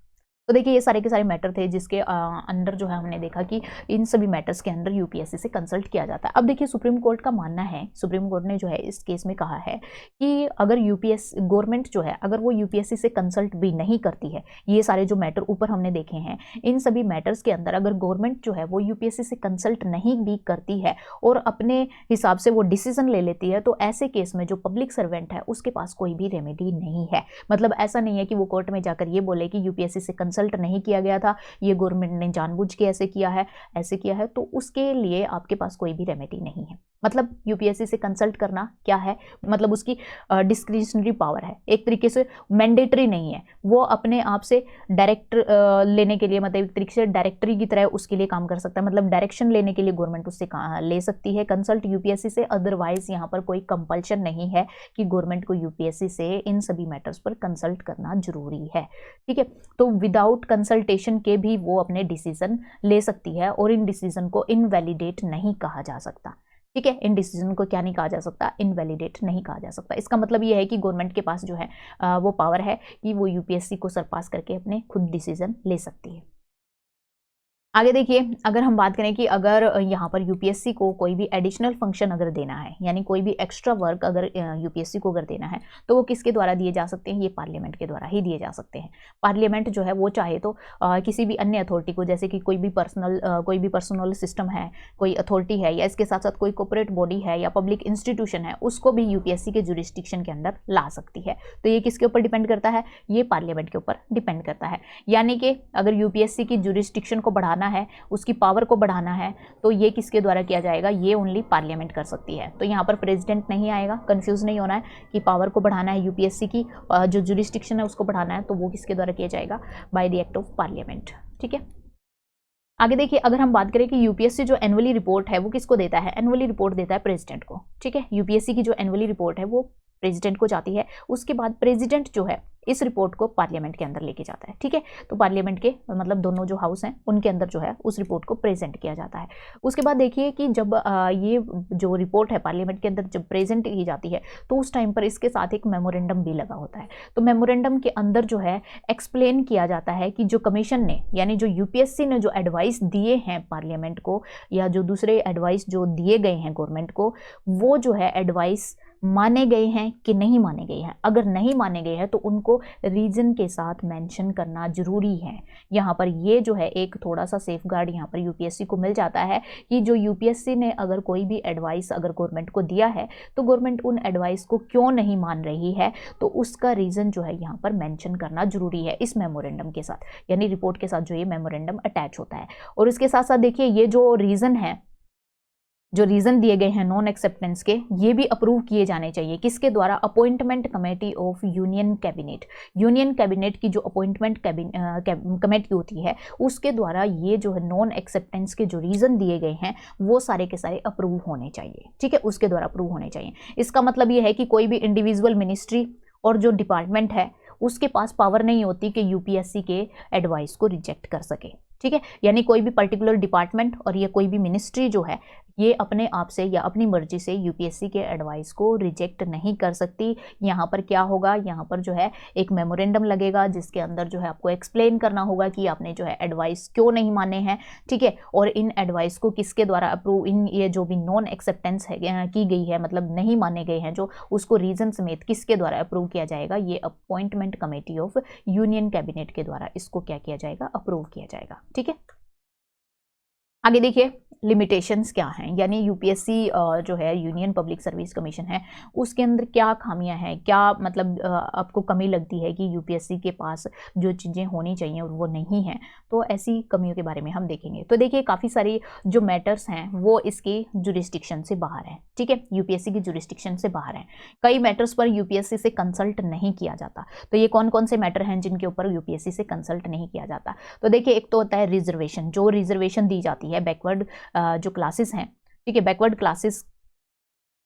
तो देखिए, ये सारे के सारे मैटर थे जिसके अंदर जो है हमने देखा कि इन सभी मैटर्स के अंदर यूपीएससी से कंसल्ट किया जाता है। अब देखिए, सुप्रीम कोर्ट का मानना है, सुप्रीम कोर्ट ने जो है इस केस में कहा है कि अगर यूपीएससी गवर्नमेंट जो है अगर वो यूपीएससी से कंसल्ट भी नहीं करती है, ये सारे जो मैटर ऊपर हमने देखे हैं, इन सभी मैटर्स के अंदर अगर गवर्नमेंट जो है वो यूपीएससी से कंसल्ट नहीं भी करती है और अपने हिसाब से वो डिसीजन ले लेती है, तो ऐसे केस में जो पब्लिक सर्वेंट है उसके पास कोई भी रेमेडी नहीं है। मतलब ऐसा नहीं है कि वो कोर्ट में जाकर ये बोले कि यूपीएससी से कंसल्ट नहीं किया गया था, ये गवर्नमेंट ने जानबूझ के ऐसे किया है, तो उसके लिए आपके पास कोई भी रेमेडी नहीं है। मतलब यूपीएससी से कंसल्ट करना क्या है, मतलब उसकी डिस्क्रिशनरी पावर है, एक तरीके से मैंडेटरी नहीं है, वो अपने आप से डायरेक्ट लेने के लिए, मतलब एक तरीके से डायरेक्टरी की तरह उसके लिए काम कर सकता है, मतलब डायरेक्शन लेने के लिए गवर्नमेंट उससे ले सकती है कंसल्ट यूपीएससी से। अदरवाइज यहाँ पर कोई कंपल्शन नहीं है कि गवर्नमेंट को यूपीएससी से इन सभी मैटर्स पर कंसल्ट करना जरूरी है, ठीक है। तो विदाउट कंसल्टेशन के भी वो अपने डिसीजन ले सकती है और इन डिसीजन को इनवैलिडेट नहीं कहा जा सकता, ठीक है। इन डिसीजन को क्या नहीं कहा जा सकता, इनवैलिडेट नहीं कहा जा सकता। इसका मतलब ये है कि गवर्नमेंट के पास जो है वो पावर है कि वो यूपीएससी को सरपास करके अपने खुद डिसीजन ले सकती है। आगे देखिए, अगर हम बात करें कि अगर यहाँ पर यूपीएससी को कोई भी एडिशनल फंक्शन अगर देना है, यानी कोई भी एक्स्ट्रा वर्क अगर यूपीएससी को अगर देना है, तो वो किसके द्वारा दिए जा सकते हैं, ये पार्लियामेंट के द्वारा ही दिए जा सकते हैं। पार्लियामेंट जो है वो चाहे तो किसी भी अन्य अथॉरिटी को, जैसे कि कोई भी पर्सनल सिस्टम है, कोई अथॉरिटी है, या इसके साथ साथ कोई कॉर्पोरेट बॉडी है या पब्लिक इंस्टीट्यूशन है, उसको भी यूपीएससी के जुरिस्डिक्शन के अंदर ला सकती है। तो ये किसके ऊपर डिपेंड करता है, ये पार्लियामेंट के ऊपर डिपेंड करता है। यानी कि अगर यूपीएससी की जुरिस्डिक्शन को बढ़ाना है, उसकी पावर को बढ़ाना है, तो ये किसके द्वारा किया जाएगा, ये ओनली पार्लियामेंट कर सकती है। तो यहाँ पर प्रेसिडेंट नहीं आएगा, कंफ्यूज नहीं होना है कि पावर को बढ़ाना है, यूपीएससी की जो जुरिस्डिक्शन है उसको बढ़ाना है, तो वो किसके द्वारा किया जाएगा, by the act of parliament, ठीक है। आगे देखिए, अगर हम बात करें कि यूपीएससी जो एनुअली रिपोर्ट है वो किसको देता है, एनुअली रिपोर्ट देता है प्रेसिडेंट को, ठीक है। यूपीएससी की जो एनुअली रिपोर्ट है वो प्रेसिडेंट को जाती है, उसके बाद प्रेसिडेंट जो है इस रिपोर्ट को पार्लियामेंट के अंदर लेके जाता है, ठीक है। तो पार्लियामेंट के मतलब दोनों जो हाउस हैं उनके अंदर जो है उस रिपोर्ट को प्रेजेंट किया जाता है। उसके बाद देखिए कि जब ये जो रिपोर्ट है पार्लियामेंट के अंदर जब प्रेजेंट की जाती है, तो उस टाइम पर इसके साथ एक मेमोरेंडम भी लगा होता है। तो मेमोरेंडम के अंदर जो है एक्सप्लेन किया जाता है कि जो कमीशन ने, यानी जो यूपीएससी ने जो एडवाइस दिए हैं पार्लियामेंट को, या जो दूसरे एडवाइस जो दिए गए हैं गवर्नमेंट को, वो जो है एडवाइस माने गए हैं कि नहीं माने गए हैं। अगर नहीं माने गए हैं तो उनको रीजन के साथ मेंशन करना जरूरी है। यहाँ पर ये जो है एक थोड़ा सा सेफ गार्ड यहाँ पर यूपीएससी को मिल जाता है कि जो यूपीएससी ने अगर कोई भी एडवाइस अगर गवर्नमेंट को दिया है, तो गवर्नमेंट उन एडवाइस को क्यों नहीं मान रही है, तो उसका रीज़न जो है यहाँ पर मेंशन करना जरूरी है इस मेमोरेंडम के साथ, यानी रिपोर्ट के साथ जो ये मेमोरेंडम अटैच होता है। और इसके साथ साथ देखिए, ये जो रीज़न है, जो रीज़न दिए गए हैं नॉन एक्सेप्टेंस के, ये भी अप्रूव किए जाने चाहिए किसके द्वारा, appointment committee of union cabinet. Union cabinet की जो अपॉइंटमेंट कमेटी होती है उसके द्वारा ये जो है नॉन एक्सेप्टेंस के जो रीज़न दिए गए हैं वो सारे के सारे अप्रूव होने चाहिए, ठीक है, उसके द्वारा अप्रूव होने चाहिए। इसका मतलब ये है कि कोई भी इंडिविजुअल मिनिस्ट्री और जो डिपार्टमेंट है उसके पास पावर नहीं होती कि यूपीएससी के एडवाइस को रिजेक्ट कर सके, ठीक है। यानी कोई भी पर्टिकुलर डिपार्टमेंट और या कोई भी मिनिस्ट्री जो है ये अपने आप से या अपनी मर्जी से यूपीएससी के एडवाइस को रिजेक्ट नहीं कर सकती। यहाँ पर क्या होगा, यहाँ पर जो है एक मेमोरेंडम लगेगा जिसके अंदर जो है आपको एक्सप्लेन करना होगा कि आपने जो है एडवाइस क्यों नहीं माने हैं, ठीक है, और इन एडवाइस को किसके द्वारा अप्रूव, इन ये जो भी नॉन एक्सेप्टेंस है की गई है, मतलब नहीं माने गए हैं जो, उसको रीजन समेत किसके द्वारा अप्रूव किया जाएगा, ये appointment committee of union cabinet के द्वारा इसको क्या किया जाएगा, अप्रूव किया जाएगा, ठीक है। आगे देखिए लिमिटेशंस क्या हैं, यानी यूपीएससी जो है यूनियन पब्लिक सर्विस कमीशन है, उसके अंदर क्या खामियां हैं, क्या मतलब आपको कमी लगती है कि यूपीएससी के पास जो चीज़ें होनी चाहिए और वो नहीं हैं, तो ऐसी कमियों के बारे में हम देखेंगे। तो देखिए काफ़ी सारी जो मैटर्स हैं वो इसकी जुरिस्डिक्शन से बाहर हैं, ठीक है, यूपीएससी की जुरिस्डिक्शन से बाहर हैं। कई मैटर्स पर यूपीएससी से कंसल्ट नहीं किया जाता। तो ये कौन कौन से मैटर हैं जिनके ऊपर यूपीएससी से कंसल्ट नहीं किया जाता? तो देखिए एक तो होता है रिजर्वेशन, जो रिजर्वेशन दी जाती है बैकवर्ड जो क्लासेस हैं, ठीक है, बैकवर्ड क्लासेस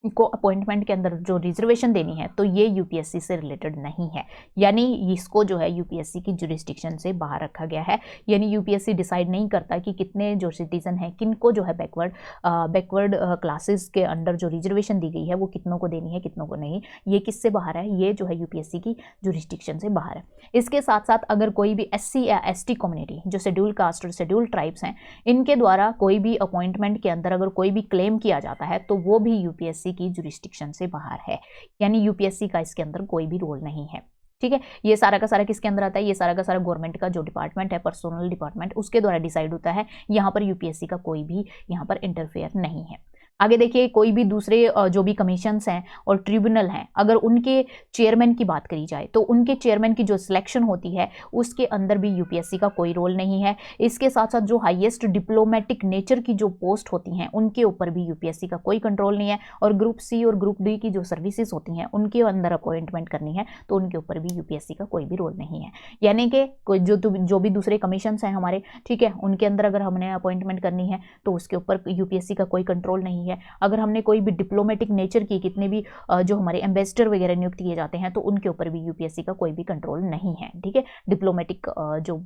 को अपॉइंटमेंट के अंदर जो रिजर्वेशन देनी है, तो ये यूपीएससी से रिलेटेड नहीं है, यानी इसको जो है यूपीएससी की जुरिस्डिक्शन से बाहर रखा गया है। यानी यूपीएससी डिसाइड नहीं करता कि कितने जो सिटीजन हैं किनको जो है बैकवर्ड क्लासेस के अंडर जो रिजर्वेशन दी गई है वो कितनों को देनी है कितनों को नहीं, ये किससे बाहर है, ये जो है यूपीएससी की जुरिस्डिक्शन से बाहर है। इसके साथ साथ अगर कोई भी एससी या एसटी कम्युनिटी, जो शेड्यूल कास्ट और शेड्यूल ट्राइब्स हैं, इनके द्वारा कोई भी अपॉइंटमेंट के अंदर अगर कोई भी क्लेम किया जाता है तो वो भी यूपीएससी की जुरिस्डिक्शन से बाहर है, यानी यूपीएससी का इसके अंदर कोई भी रोल नहीं है, ठीक है। ये सारा का सारा किसके अंदर आता है, ये सारा का सारा गवर्नमेंट का जो डिपार्टमेंट है, पर्सनल डिपार्टमेंट, उसके द्वारा डिसाइड होता है। यहाँ पर यूपीएससी का कोई भी यहाँ पर इंटरफेयर नहीं है। आगे देखिए कोई भी दूसरे जो भी कमीशंस हैं और ट्रिब्यूनल हैं, अगर उनके चेयरमैन की बात करी जाए तो उनके चेयरमैन की जो सिलेक्शन होती है उसके अंदर भी यूपीएससी का कोई रोल नहीं है। इसके साथ साथ जो हाईएस्ट डिप्लोमेटिक नेचर की जो पोस्ट होती हैं उनके ऊपर भी यूपीएससी का कोई कंट्रोल नहीं है। और ग्रुप सी और ग्रुप डी की जो सर्विसेज होती हैं उनके अंदर अपॉइंटमेंट करनी है तो उनके ऊपर भी यूपीएससी का कोई भी रोल नहीं है। यानी कि जो भी दूसरे कमीशंस हैं हमारे, ठीक है, उनके अंदर अगर हमने अपॉइंटमेंट करनी है तो उसके ऊपर यूपीएससी का कोई कंट्रोल नहीं है। अगर हमने कोई भी डिप्लोमेटिक नेचर की, कितने भी जो हमारे एम्बेसडर वगैरह नियुक्त किए जाते हैं तो उनके ऊपर भी यूपीएससी का कोई भी कंट्रोल नहीं है, ठीक है, डिप्लोमेटिक जो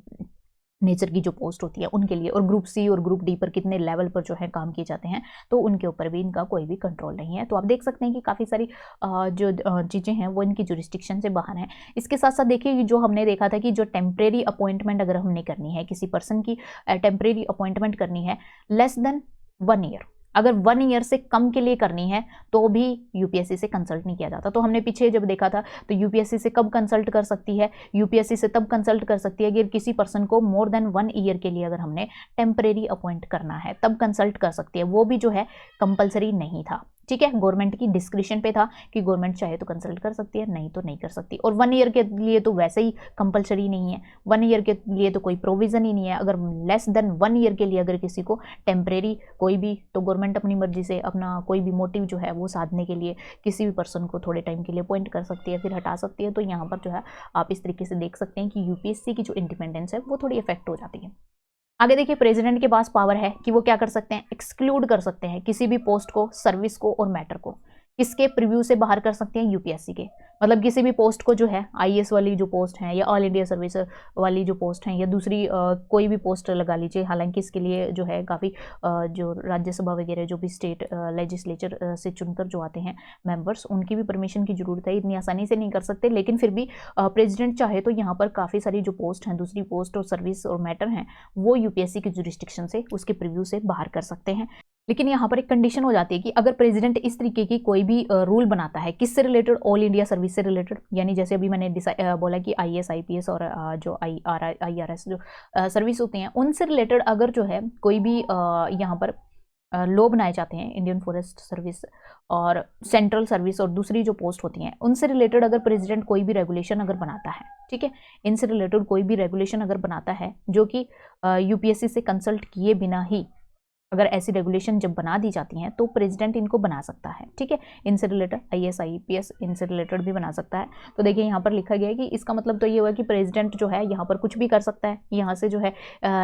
नेचर की जो पोस्ट होती है उनके लिए। और ग्रुप सी और ग्रुप डी पर कितने लेवल पर जो है काम किए जाते हैं तो उनके ऊपर भी इनका कोई भी कंट्रोल नहीं है। तो आप देख सकते हैं कि काफ़ी सारी जो चीज़ें हैं वो इनकी जुरिस्डिक्शन से बाहर हैं। इसके साथ साथ देखिए जो हमने देखा था कि जो टेम्परेरी अपॉइंटमेंट अगर हमने करनी है, किसी पर्सन की टेम्परेरी अपॉइंटमेंट करनी है लेस देन 1 ईयर, अगर 1 ईयर से कम के लिए करनी है तो भी यूपीएससी से कंसल्ट नहीं किया जाता। तो हमने पीछे जब देखा था तो यूपीएससी से कब कंसल्ट कर सकती है, यूपीएससी से तब कंसल्ट कर सकती है कि किसी पर्सन को मोर देन 1 ईयर के लिए अगर हमने टेम्परेरी अपॉइंट करना है तब कंसल्ट कर सकती है। वो भी जो है कंपलसरी नहीं था, ठीक है, गवर्नमेंट की डिस्क्रिप्शन पे था कि गवर्नमेंट चाहे तो कंसल्ट कर सकती है, नहीं तो नहीं कर सकती। और 1 ईयर के लिए तो वैसे ही कंपलसरी नहीं है, 1 ईयर के लिए तो कोई प्रोविजन ही नहीं है। अगर लेस देन 1 ईयर के लिए अगर किसी को टेम्परेरी कोई भी, तो गवर्नमेंट अपनी मर्जी से अपना कोई भी मोटिव जो है वो साधने के लिए किसी भी पर्सन को थोड़े टाइम के लिए अपॉइंट कर सकती है, फिर हटा सकती है। तो यहाँ पर जो है आप इस तरीके से देख सकते हैं कि यूपीएससी की जो इंडिपेंडेंस है वो थोड़ी इफेक्ट हो जाती है। आगे देखिए प्रेसिडेंट के पास पावर है कि वो क्या कर सकते हैं, एक्सक्लूड कर सकते हैं किसी भी पोस्ट को, सर्विस को और मैटर को। किसके प्रीव्यू से बाहर कर सकते हैं, यूपीएससी के। मतलब किसी भी पोस्ट को जो है आईएएस वाली जो पोस्ट है या ऑल इंडिया सर्विस वाली जो पोस्ट है या दूसरी कोई भी पोस्ट लगा लीजिए, हालांकि इसके लिए जो है काफ़ी जो राज्यसभा वगैरह जो भी स्टेट लेजिस्लेचर से चुनकर जो आते हैं मेंबर्स, उनकी भी परमिशन की जरूरत है, इतनी आसानी से नहीं कर सकते। लेकिन फिर भी प्रेसिडेंट चाहे तो यहाँ पर काफ़ी सारी जो पोस्ट हैं, दूसरी पोस्ट और सर्विस और मैटर हैं, वो यूपीएससी की जुरिस्डिक्शन से, उसके प्रीव्यू से बाहर कर सकते हैं। लेकिन यहाँ पर एक कंडीशन हो जाती है कि अगर प्रेसिडेंट इस तरीके की कोई भी रूल बनाता है, किससे रिलेटेड, ऑल इंडिया सर्विस से रिलेटेड, यानी जैसे अभी मैंने बोला कि आईएएस आईपीएस और जो आईआरएस जो सर्विस होती हैं उनसे रिलेटेड अगर जो है कोई भी यहाँ पर लॉ बनाए जाते हैं, इंडियन फॉरेस्ट सर्विस और सेंट्रल सर्विस और दूसरी जो पोस्ट होती हैं उनसे रिलेटेड अगर प्रेसिडेंट कोई भी रेगुलेशन अगर बनाता है, ठीक है, इनसे रिलेटेड कोई भी रेगुलेशन अगर बनाता है जो कि यूपीएससी से कंसल्ट किए बिना ही, अगर ऐसी रेगुलेशन जब बना दी जाती हैं तो प्रेसिडेंट इनको बना सकता है, ठीक है, इनसे रिलेटेड आईएएस आईपीएस इनसे रिलेटेड भी बना सकता है। तो देखिए यहाँ पर लिखा गया है कि इसका मतलब तो ये हुआ कि प्रेसिडेंट जो है यहाँ पर कुछ भी कर सकता है, यहाँ से जो है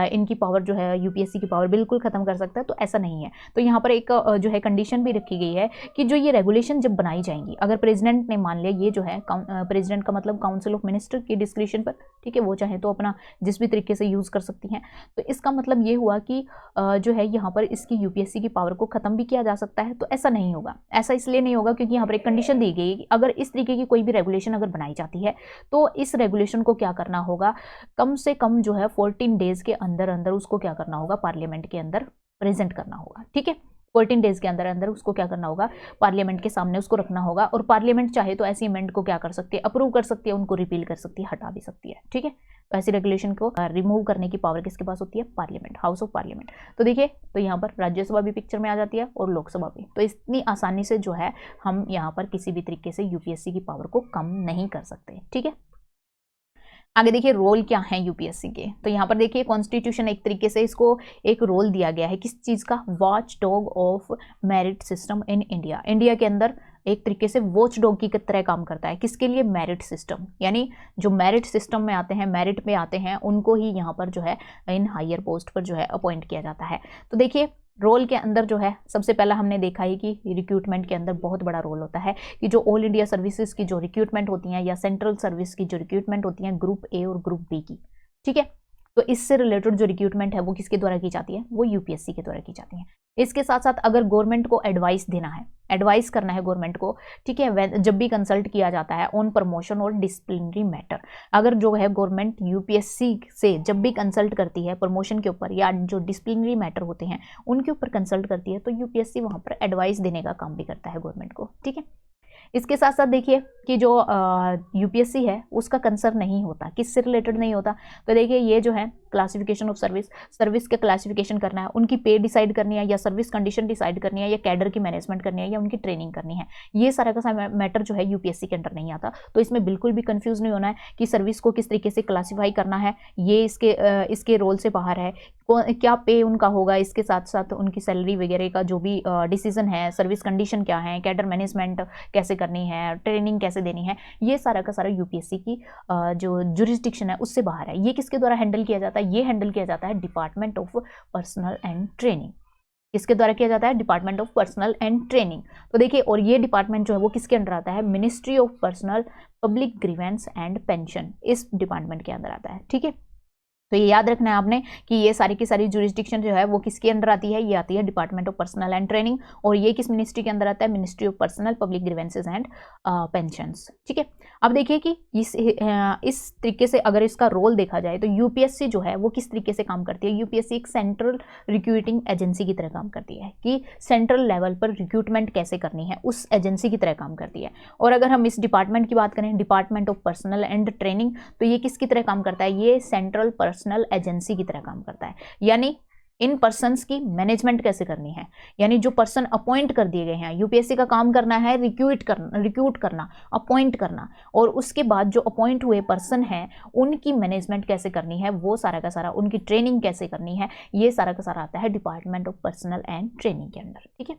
इनकी पावर जो है यूपीएससी की पावर बिल्कुल खत्म कर सकता है, तो ऐसा नहीं है। तो यहाँ पर एक जो है कंडीशन भी रखी गई है कि जो ये रेगुलेशन जब बनाई जाएंगी, अगर प्रेसिडेंट ने मान लिया ये जो है प्रेसिडेंट का मतलब काउंसिल ऑफ मिनिस्टर की डिस्क्रिप्शन पर, ठीक है, वो चाहे तो अपना जिस भी तरीके से यूज़ कर सकती हैं। तो इसका मतलब ये हुआ कि जो है यहाँ पर इसकी यूपीएससी की पावर को खत्म भी किया जा सकता है? तो ऐसा नहीं होगा। ऐसा इसलिए नहीं होगा क्योंकि यहाँ पर एक कंडीशन दी गई है कि अगर इस तरीके की कोई भी रेगुलेशन अगर बनाई जाती है तो इस रेगुलेशन को क्या करना होगा, कम से कम जो है 14 डेज के अंदर अंदर उसको क्या करना होगा, पार्लियामेंट के अंदर प्रेजेंट करना होगा। ठीक है, 14 डेज के अंदर अंदर उसको क्या करना होगा, पार्लियामेंट के सामने उसको रखना होगा। और पार्लियामेंट चाहे तो ऐसी अमेंड को क्या कर सकती है, अप्रूव कर सकती है, उनको रिपील कर सकती है, हटा भी सकती है। ठीक है, तो ऐसी रेगुलेशन को रिमूव करने की पावर किसके पास होती है, पार्लियामेंट, हाउस ऑफ पार्लियामेंट। तो देखिए, तो यहाँ पर राज्यसभा भी पिक्चर में आ जाती है और लोकसभा भी। तो इतनी आसानी से जो है हम यहाँ पर किसी भी तरीके से यूपीएससी की पावर को कम नहीं कर सकते। ठीक है, आगे देखिए रोल क्या है यूपीएससी के। तो यहाँ पर देखिए कॉन्स्टिट्यूशन एक तरीके से इसको एक रोल दिया गया है किस चीज़ का, watch dog of merit system in India. India के अंदर एक तरीके से वॉच डॉग की तरह काम करता है, किसके लिए, मेरिट सिस्टम, यानी जो मेरिट सिस्टम में आते हैं, मेरिट में आते हैं, उनको ही यहाँ पर जो है इन हायर पोस्ट पर जो है अपॉइंट किया जाता है। तो देखिए रोल के अंदर जो है सबसे पहला हमने देखा है कि रिक्रूटमेंट के अंदर बहुत बड़ा रोल होता है कि जो ऑल इंडिया सर्विसेज की जो रिक्रूटमेंट होती हैं या सेंट्रल सर्विस की जो रिक्रूटमेंट होती हैं ग्रुप ए और ग्रुप बी की, ठीक है, तो इससे रिलेटेड जो रिक्रूटमेंट है वो किसके द्वारा की जाती है, वो यूपीएससी के द्वारा की जाती है। इसके साथ साथ अगर गवर्नमेंट को एडवाइस देना है, एडवाइस करना है गवर्नमेंट को, ठीक है, जब भी कंसल्ट किया जाता है ऑन प्रमोशन और डिसिप्लिनरी मैटर, अगर जो है गवर्नमेंट यूपीएससी से जब भी कंसल्ट करती है प्रमोशन के ऊपर या जो डिसिप्लिनरी मैटर होते हैं उनके ऊपर कंसल्ट करती है, तो यूपीएससी वहाँ पर एडवाइस देने का काम भी करता है गवर्नमेंट को। ठीक है, इसके साथ साथ देखिए कि जो यूपीएससी है उसका कंसर्न नहीं होता, किससे रिलेटेड नहीं होता, तो देखिए ये जो है क्लासिफिकेशन ऑफ सर्विस, सर्विस का क्लासिफिकेशन करना है, उनकी पे डिसाइड करनी है या सर्विस कंडीशन डिसाइड करनी है या कैडर की मैनेजमेंट करनी है या उनकी ट्रेनिंग करनी है, ये सारा का सारा मैटर जो है यूपीएससी के अंडर नहीं आता। तो इसमें बिल्कुल भी कंफ्यूज नहीं होना है कि सर्विस को किस तरीके से क्लासीफाई करना है, ये इसके रोल से बाहर है, क्या पे उनका होगा, इसके साथ साथ उनकी सैलरी वगैरह का जो भी डिसीजन है, सर्विस कंडीशन क्या है, कैडर मैनेजमेंट कैसे करनी है, ट्रेनिंग कैसे देनी है, ये सारा का सारा यूपीएससी की जो जुरिस्डिक्शन है उससे बाहर है। ये किसके द्वारा हैंडल किया जाता है, ये हैंडल किया जाता है department of personal and training. किसके द्वारा किया जाता है, department of personal and training. तो देखिए, और ये डिपार्टमेंट जो है वो किसके अंदर आता है, ministry of personnel public grievance and pension, इस डिपार्टमेंट के अंदर आता है। ठीक है, तो ये याद रखना है आपने कि ये सारी की सारी जुरिस्डिक्शन जो है वो किसके अंदर आती है, ये आती है department of personal and training. और ये किस मिनिस्ट्री के अंदर आता है, ministry of personnel public grievances and pensions. ठीक है, अब देखिए कि इस तरीके से अगर इसका रोल देखा जाए तो यूपीएससी जो है वो किस तरीके से काम करती है, यूपीएससी एक सेंट्रल रिक्रूटिंग एजेंसी की तरह काम करती है कि सेंट्रल लेवल पर रिक्रूटमेंट कैसे करनी है उस एजेंसी की तरह काम करती है। और अगर हम इस डिपार्टमेंट की बात करें, department of personal and training, तो ये किसकी तरह काम करता है, ये सेंट्रल पर्सनल एजेंसी की तरह काम करता है। यानी इन पर्सन्स की मैनेजमेंट कैसे करनी है, यानी जो पर्सन अपॉइंट कर दिए गए हैं, यूपीएससी का काम करना है रिक्रूट करना, अपॉइंट करना, और उसके बाद जो अपॉइंट हुए पर्सन हैं उनकी मैनेजमेंट कैसे करनी है, वो सारा का सारा, उनकी ट्रेनिंग कैसे करनी है, ये सारा का सारा आता है department of personal and training के अंदर। ठीक है,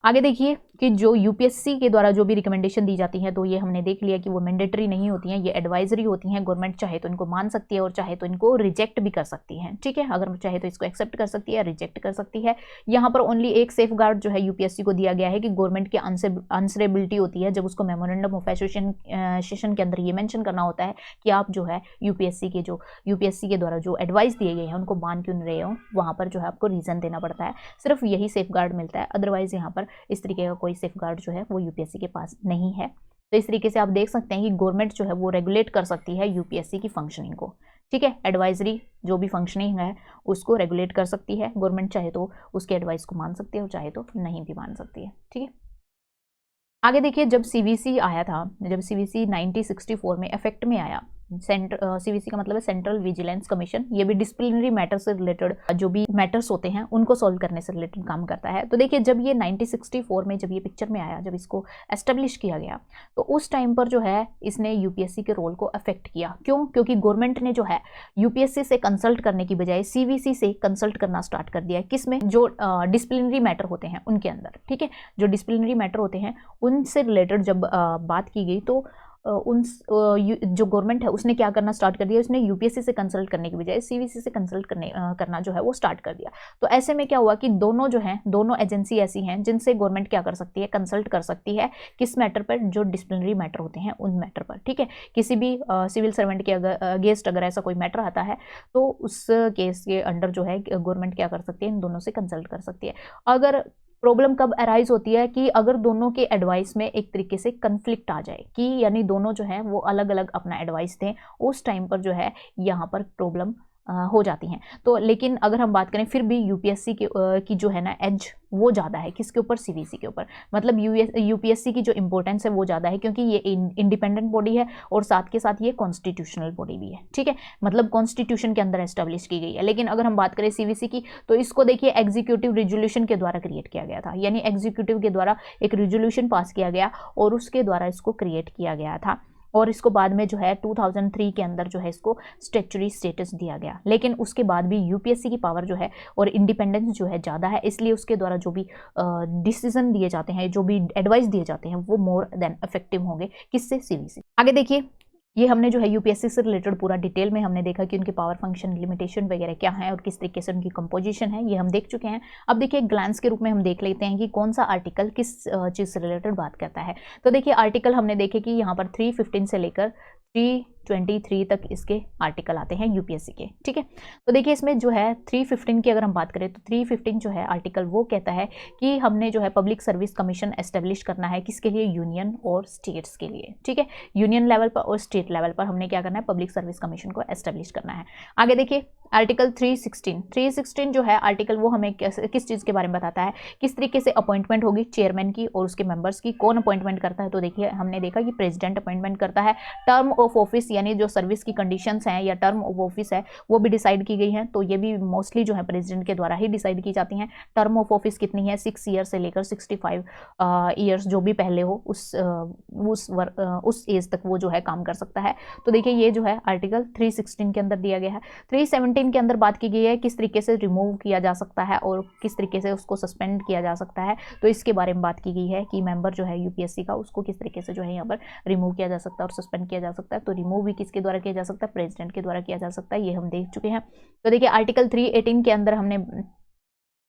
आगे देखिए कि जो यूपीएससी के द्वारा जो भी रिकमेंडेशन दी जाती है तो ये हमने देख लिया कि वो मैंडेटरी नहीं होती हैं, ये एडवाइजरी होती हैं। गवर्नमेंट चाहे तो इनको मान सकती है और चाहे तो इनको रिजेक्ट भी कर सकती है। ठीक है, अगर चाहे तो इसको एक्सेप्ट कर सकती है, रिजेक्ट कर सकती है। यहाँ पर ओनली एक सेफ गार्ड जो है यूपीएससी को दिया गया है कि गवर्नमेंट की आंसरेबिलिटी होती है जब उसको मेमोरेंडम ऑफ एसोसिएशन के अंदर ये मेंशन करना होता है कि आप जो है यूपीएससी के द्वारा जो एडवाइस दिए गए हैं उनको मान क्यों नहीं रहे हो, वहाँ पर जो है आपको रीज़न देना पड़ता है। सिर्फ यही सेफ गार्ड मिलता है, अदरवाइज यहाँ पर इस तरीके का कोई सेफगार्ड जो है वो यूपीएससी के पास नहीं है। तो इस तरीके से आप देख सकते हैं कि गवर्नमेंट जो है वो रेगुलेट कर सकती है यूपीएससी की फंक्शनिंग को। ठीक है, एडवाइजरी जो भी फंक्शनिंग है उसको रेगुलेट कर सकती है गवर्नमेंट, चाहे तो उसके एडवाइस को मान सकती है और चाहे तो नहीं भी मान सकती है। ठीक है, आगे देखिए जब सीवीसी आया था, जब सीवीसी 1964 में इफेक्ट में आया, सीवीसी का मतलब है सेंट्रल विजिलेंस कमीशन, ये भी डिसिप्लिनरी मैटर से रिलेटेड जो भी मैटर्स होते हैं उनको सॉल्व करने से रिलेटेड काम करता है। तो देखिए जब ये 1964 में जब ये पिक्चर में आया, जब इसको एस्टेब्लिश किया गया, तो उस टाइम पर जो है इसने यूपीएससी के रोल को अफेक्ट किया। क्यों? क्योंकि गवर्नमेंट ने जो है यूपीएससी से कंसल्ट करने की बजाय सीवीसी से कंसल्ट करना स्टार्ट कर दिया। किसमें? जो डिसिप्लिनरी मैटर होते हैं उनके अंदर। ठीक है, जो डिसिप्लिनरी मैटर होते हैं उनसे रिलेटेड जब बात की गई तो जो गवर्नमेंट है उसने क्या करना स्टार्ट कर दिया, उसने यूपीएससी से कंसल्ट करने की बजाय सीवीसी से कंसल्ट करना जो है वो स्टार्ट कर दिया। तो ऐसे में क्या हुआ कि दोनों जो है, दोनों एजेंसी ऐसी हैं जिनसे गवर्नमेंट क्या कर सकती है, कंसल्ट कर सकती है किस मैटर पर, जो डिसिप्लिनरी मैटर होते हैं उन मैटर पर, ठीक है। किसी भी सिविल सर्वेंट के अगेंस्ट अगर ऐसा कोई मैटर आता है तो उस केस के अंडर जो है गवर्नमेंट क्या कर सकती है, इन दोनों से कंसल्ट कर सकती है। अगर प्रॉब्लम कब अराइज होती है कि अगर दोनों के एडवाइस में एक तरीके से कन्फ्लिक्ट आ जाए, कि यानी दोनों जो है वो अलग अलग अपना एडवाइस दें, उस टाइम पर जो है यहाँ पर प्रॉब्लम हो जाती हैं। तो लेकिन अगर हम बात करें फिर भी यूपीएससी की जो है ना एज वो ज़्यादा है किसके ऊपर, सीवीसी के ऊपर। मतलब यूपीएससी की जो इंपॉर्टेंस है वो ज़्यादा है क्योंकि ये इंडिपेंडेंट बॉडी है और साथ के साथ ये कॉन्स्टिट्यूशनल बॉडी भी है, ठीक है। मतलब कॉन्स्टिट्यूशन के अंदर एस्टेब्लिश की गई है। लेकिन अगर हम बात करें सीवीसी की तो इसको देखिए एग्जीक्यूटिव रिजोल्यूशन के द्वारा क्रिएट किया गया था, यानी एग्जीक्यूटिव के द्वारा एक रिजोल्यूशन पास किया गया और उसके द्वारा इसको क्रिएट किया गया था। और इसको बाद में जो है 2003 के अंदर जो है इसको स्टैट्यूटरी स्टेटस दिया गया। लेकिन उसके बाद भी यूपीएससी की पावर जो है और इंडिपेंडेंस जो है ज़्यादा है, इसलिए उसके द्वारा जो भी डिसीजन दिए जाते हैं, जो भी एडवाइस दिए जाते हैं वो मोर देन इफेक्टिव होंगे किससे, सीवीसी। आगे देखिए, ये हमने जो है यूपीएससी से रिलेटेड पूरा डिटेल में हमने देखा कि उनके पावर फंक्शन लिमिटेशन वगैरह क्या है और किस तरीके से उनकी कंपोजिशन है, ये हम देख चुके हैं। अब देखिए ग्लांस के रूप में हम देख लेते हैं कि कौन सा आर्टिकल किस चीज़ से रिलेटेड बात करता है। तो देखिए आर्टिकल हमने देखे कि यहाँ पर 315 से लेकर 323 तक इसके आर्टिकल आते हैं यूपीएससी के, ठीक है। तो देखिए इसमें जो है 315 की अगर हम बात करें तो 315 जो है आर्टिकल वो कहता है कि हमने जो है पब्लिक सर्विस कमीशन एस्टेब्लिश करना है किसके लिए, यूनियन और स्टेट्स के लिए, ठीक है। यूनियन लेवल पर और स्टेट लेवल पर हमने क्या करना है, पब्लिक सर्विस कमीशन को एस्टेब्लिश करना है। आगे देखिए आर्टिकल 316 जो है आर्टिकल वो हमें किस चीज़ के बारे में बताता है, किस तरीके से अपॉइंटमेंट होगी चेयरमैन की और उसके मेंबर्स की, कौन अपॉइंटमेंट करता है। तो देखिए हमने देखा कि प्रेसिडेंट अपॉइंटमेंट करता है। टर्म ऑफ ऑफिस यानी जो सर्विस की कंडीशंस हैं या टर्म ऑफ ऑफिस है वो भी डिसाइड की गई हैं, तो ये भी मोस्टली जो है प्रेसिडेंट के द्वारा ही डिसाइड की जाती हैं। टर्म ऑफ ऑफिस कितनी है, 6 ईयर से लेकर 65 ईयर्स जो भी पहले हो उस एज तक वो जो है काम कर सकता है। तो देखिए ये जो है आर्टिकल 316 के अंदर दिया गया है। 317 के अंदर बात की गई है किस तरीके से रिमूव किया जा सकता है और किस तरीके से उसको सस्पेंड किया जा सकता है। तो इसके बारे में बात की गई है कि मेंबर जो है यूपीएससी का उसको किस तरीके से जो है यहाँ पर रिमूव किया जा सकता है और सस्पेंड किया जा सकता है। तो रिमूव भी किसके द्वारा किया जा सकता है, प्रेसिडेंट के द्वारा किया जा सकता है, ये हम देख चुके हैं। तो देखिए आर्टिकल 318 के अंदर हमने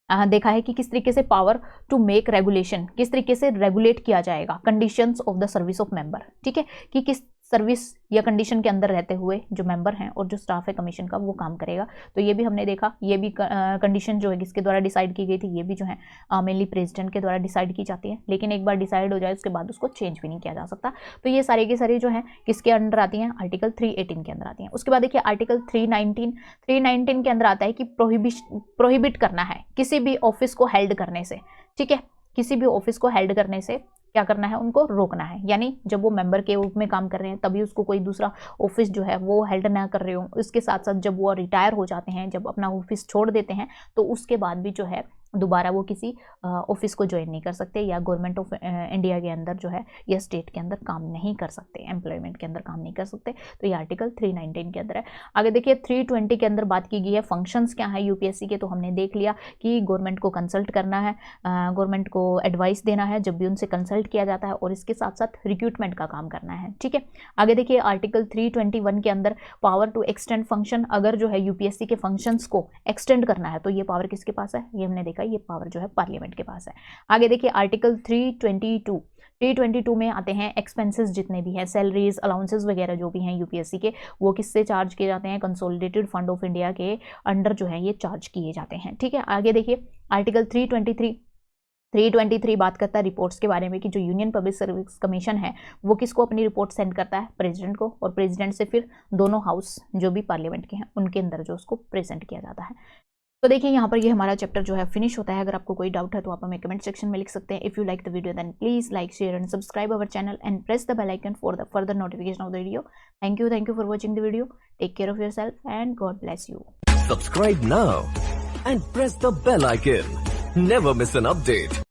देखा है कि किस तरीके से पावर टू मेक रेगुलेशन, किस तरीके से रेगुलेट किया जाएगा conditions of the service of member, ठीक है, कि किस सर्विस या कंडीशन के अंदर रहते हुए जो मेंबर हैं और जो स्टाफ है कमीशन का वो काम करेगा। तो ये भी हमने देखा, ये भी कंडीशन जो है किसके द्वारा डिसाइड की गई थी, ये भी जो है मेनली प्रेसिडेंट के द्वारा डिसाइड की जाती है। लेकिन एक बार डिसाइड हो जाए उसके बाद उसको चेंज भी नहीं किया जा सकता। तो ये सारी की सारी जो है किसके अंडर आती हैं, आर्टिकल 318 के अंदर आती हैं। उसके बाद देखिए आर्टिकल 319 के अंदर आता है कि प्रोहिबिट करना है किसी भी ऑफिस को हेल्ड करने से, ठीक है। किसी भी ऑफिस को हेल्ड करने से क्या करना है, उनको रोकना है। यानी जब वो मेंबर के रूप में काम कर रहे हैं तभी उसको कोई दूसरा ऑफिस जो है वो हेल्ड ना कर रहे हो। इसके साथ साथ जब वो रिटायर हो जाते हैं, जब अपना ऑफिस छोड़ देते हैं, तो उसके बाद भी जो है दोबारा वो किसी ऑफिस को ज्वाइन नहीं कर सकते या गवर्नमेंट ऑफ इंडिया के अंदर जो है या स्टेट के अंदर काम नहीं कर सकते, एम्प्लॉयमेंट के अंदर काम नहीं कर सकते। तो ये आर्टिकल 319 के अंदर है। आगे देखिए 320 के अंदर बात की गई है फंक्शंस क्या है यूपीएससी के। तो हमने देख लिया कि गवर्नमेंट को कंसल्ट करना है, गवर्नमेंट को एडवाइस देना है जब भी उनसे कंसल्ट किया जाता है, और इसके साथ साथ रिक्रूटमेंट का काम करना है, ठीक है। आगे देखिए आर्टिकल 321 के अंदर पावर टू एक्सटेंड फंक्शन, अगर जो है यूपीएससी के फंक्शंस को एक्सटेंड करना है तो ये पावर किसके पास है, ये हमने देखा ये पावर जो है पार्लियामेंट के पास है। आगे देखिए आर्टिकल 322 में आते हैं एक्सपेंसेस जितने भी हैं, सैलरीज अलाउंसेस वगैरह जो भी हैं यूपीएससी के, वो किससे चार्ज किए जाते हैं, कंसोलिडेटेड फंड ऑफ इंडिया के अंडर जो है ये चार्ज किए जाते हैं, ठीक है। आगे देखिए आर्टिकल 323 बात करता है रिपोर्ट्स के बारे में कि जो यूनियन पब्लिक सर्विस कमीशन है वो किसको अपनी रिपोर्ट सेंड करता है, प्रेसिडेंट को, और प्रेसिडेंट से फिर दोनों हाउस जो भी पार्लियामेंट के हैं उनके अंदर जो उसको प्रेजेंट किया जाता है। तो देखिए यहाँ पर ये हमारा चैप्टर जो है फिनिश होता है। अगर आपको कोई डाउट है तो आप हमें कमेंट सेक्शन में लिख सकते हैं। If you like the video then please like, share and subscribe our channel and press the bell icon for the further notification of the video. Thank you for watching the video. Take care of yourself and God bless you. Subscribe now and press the bell icon. Never miss an update.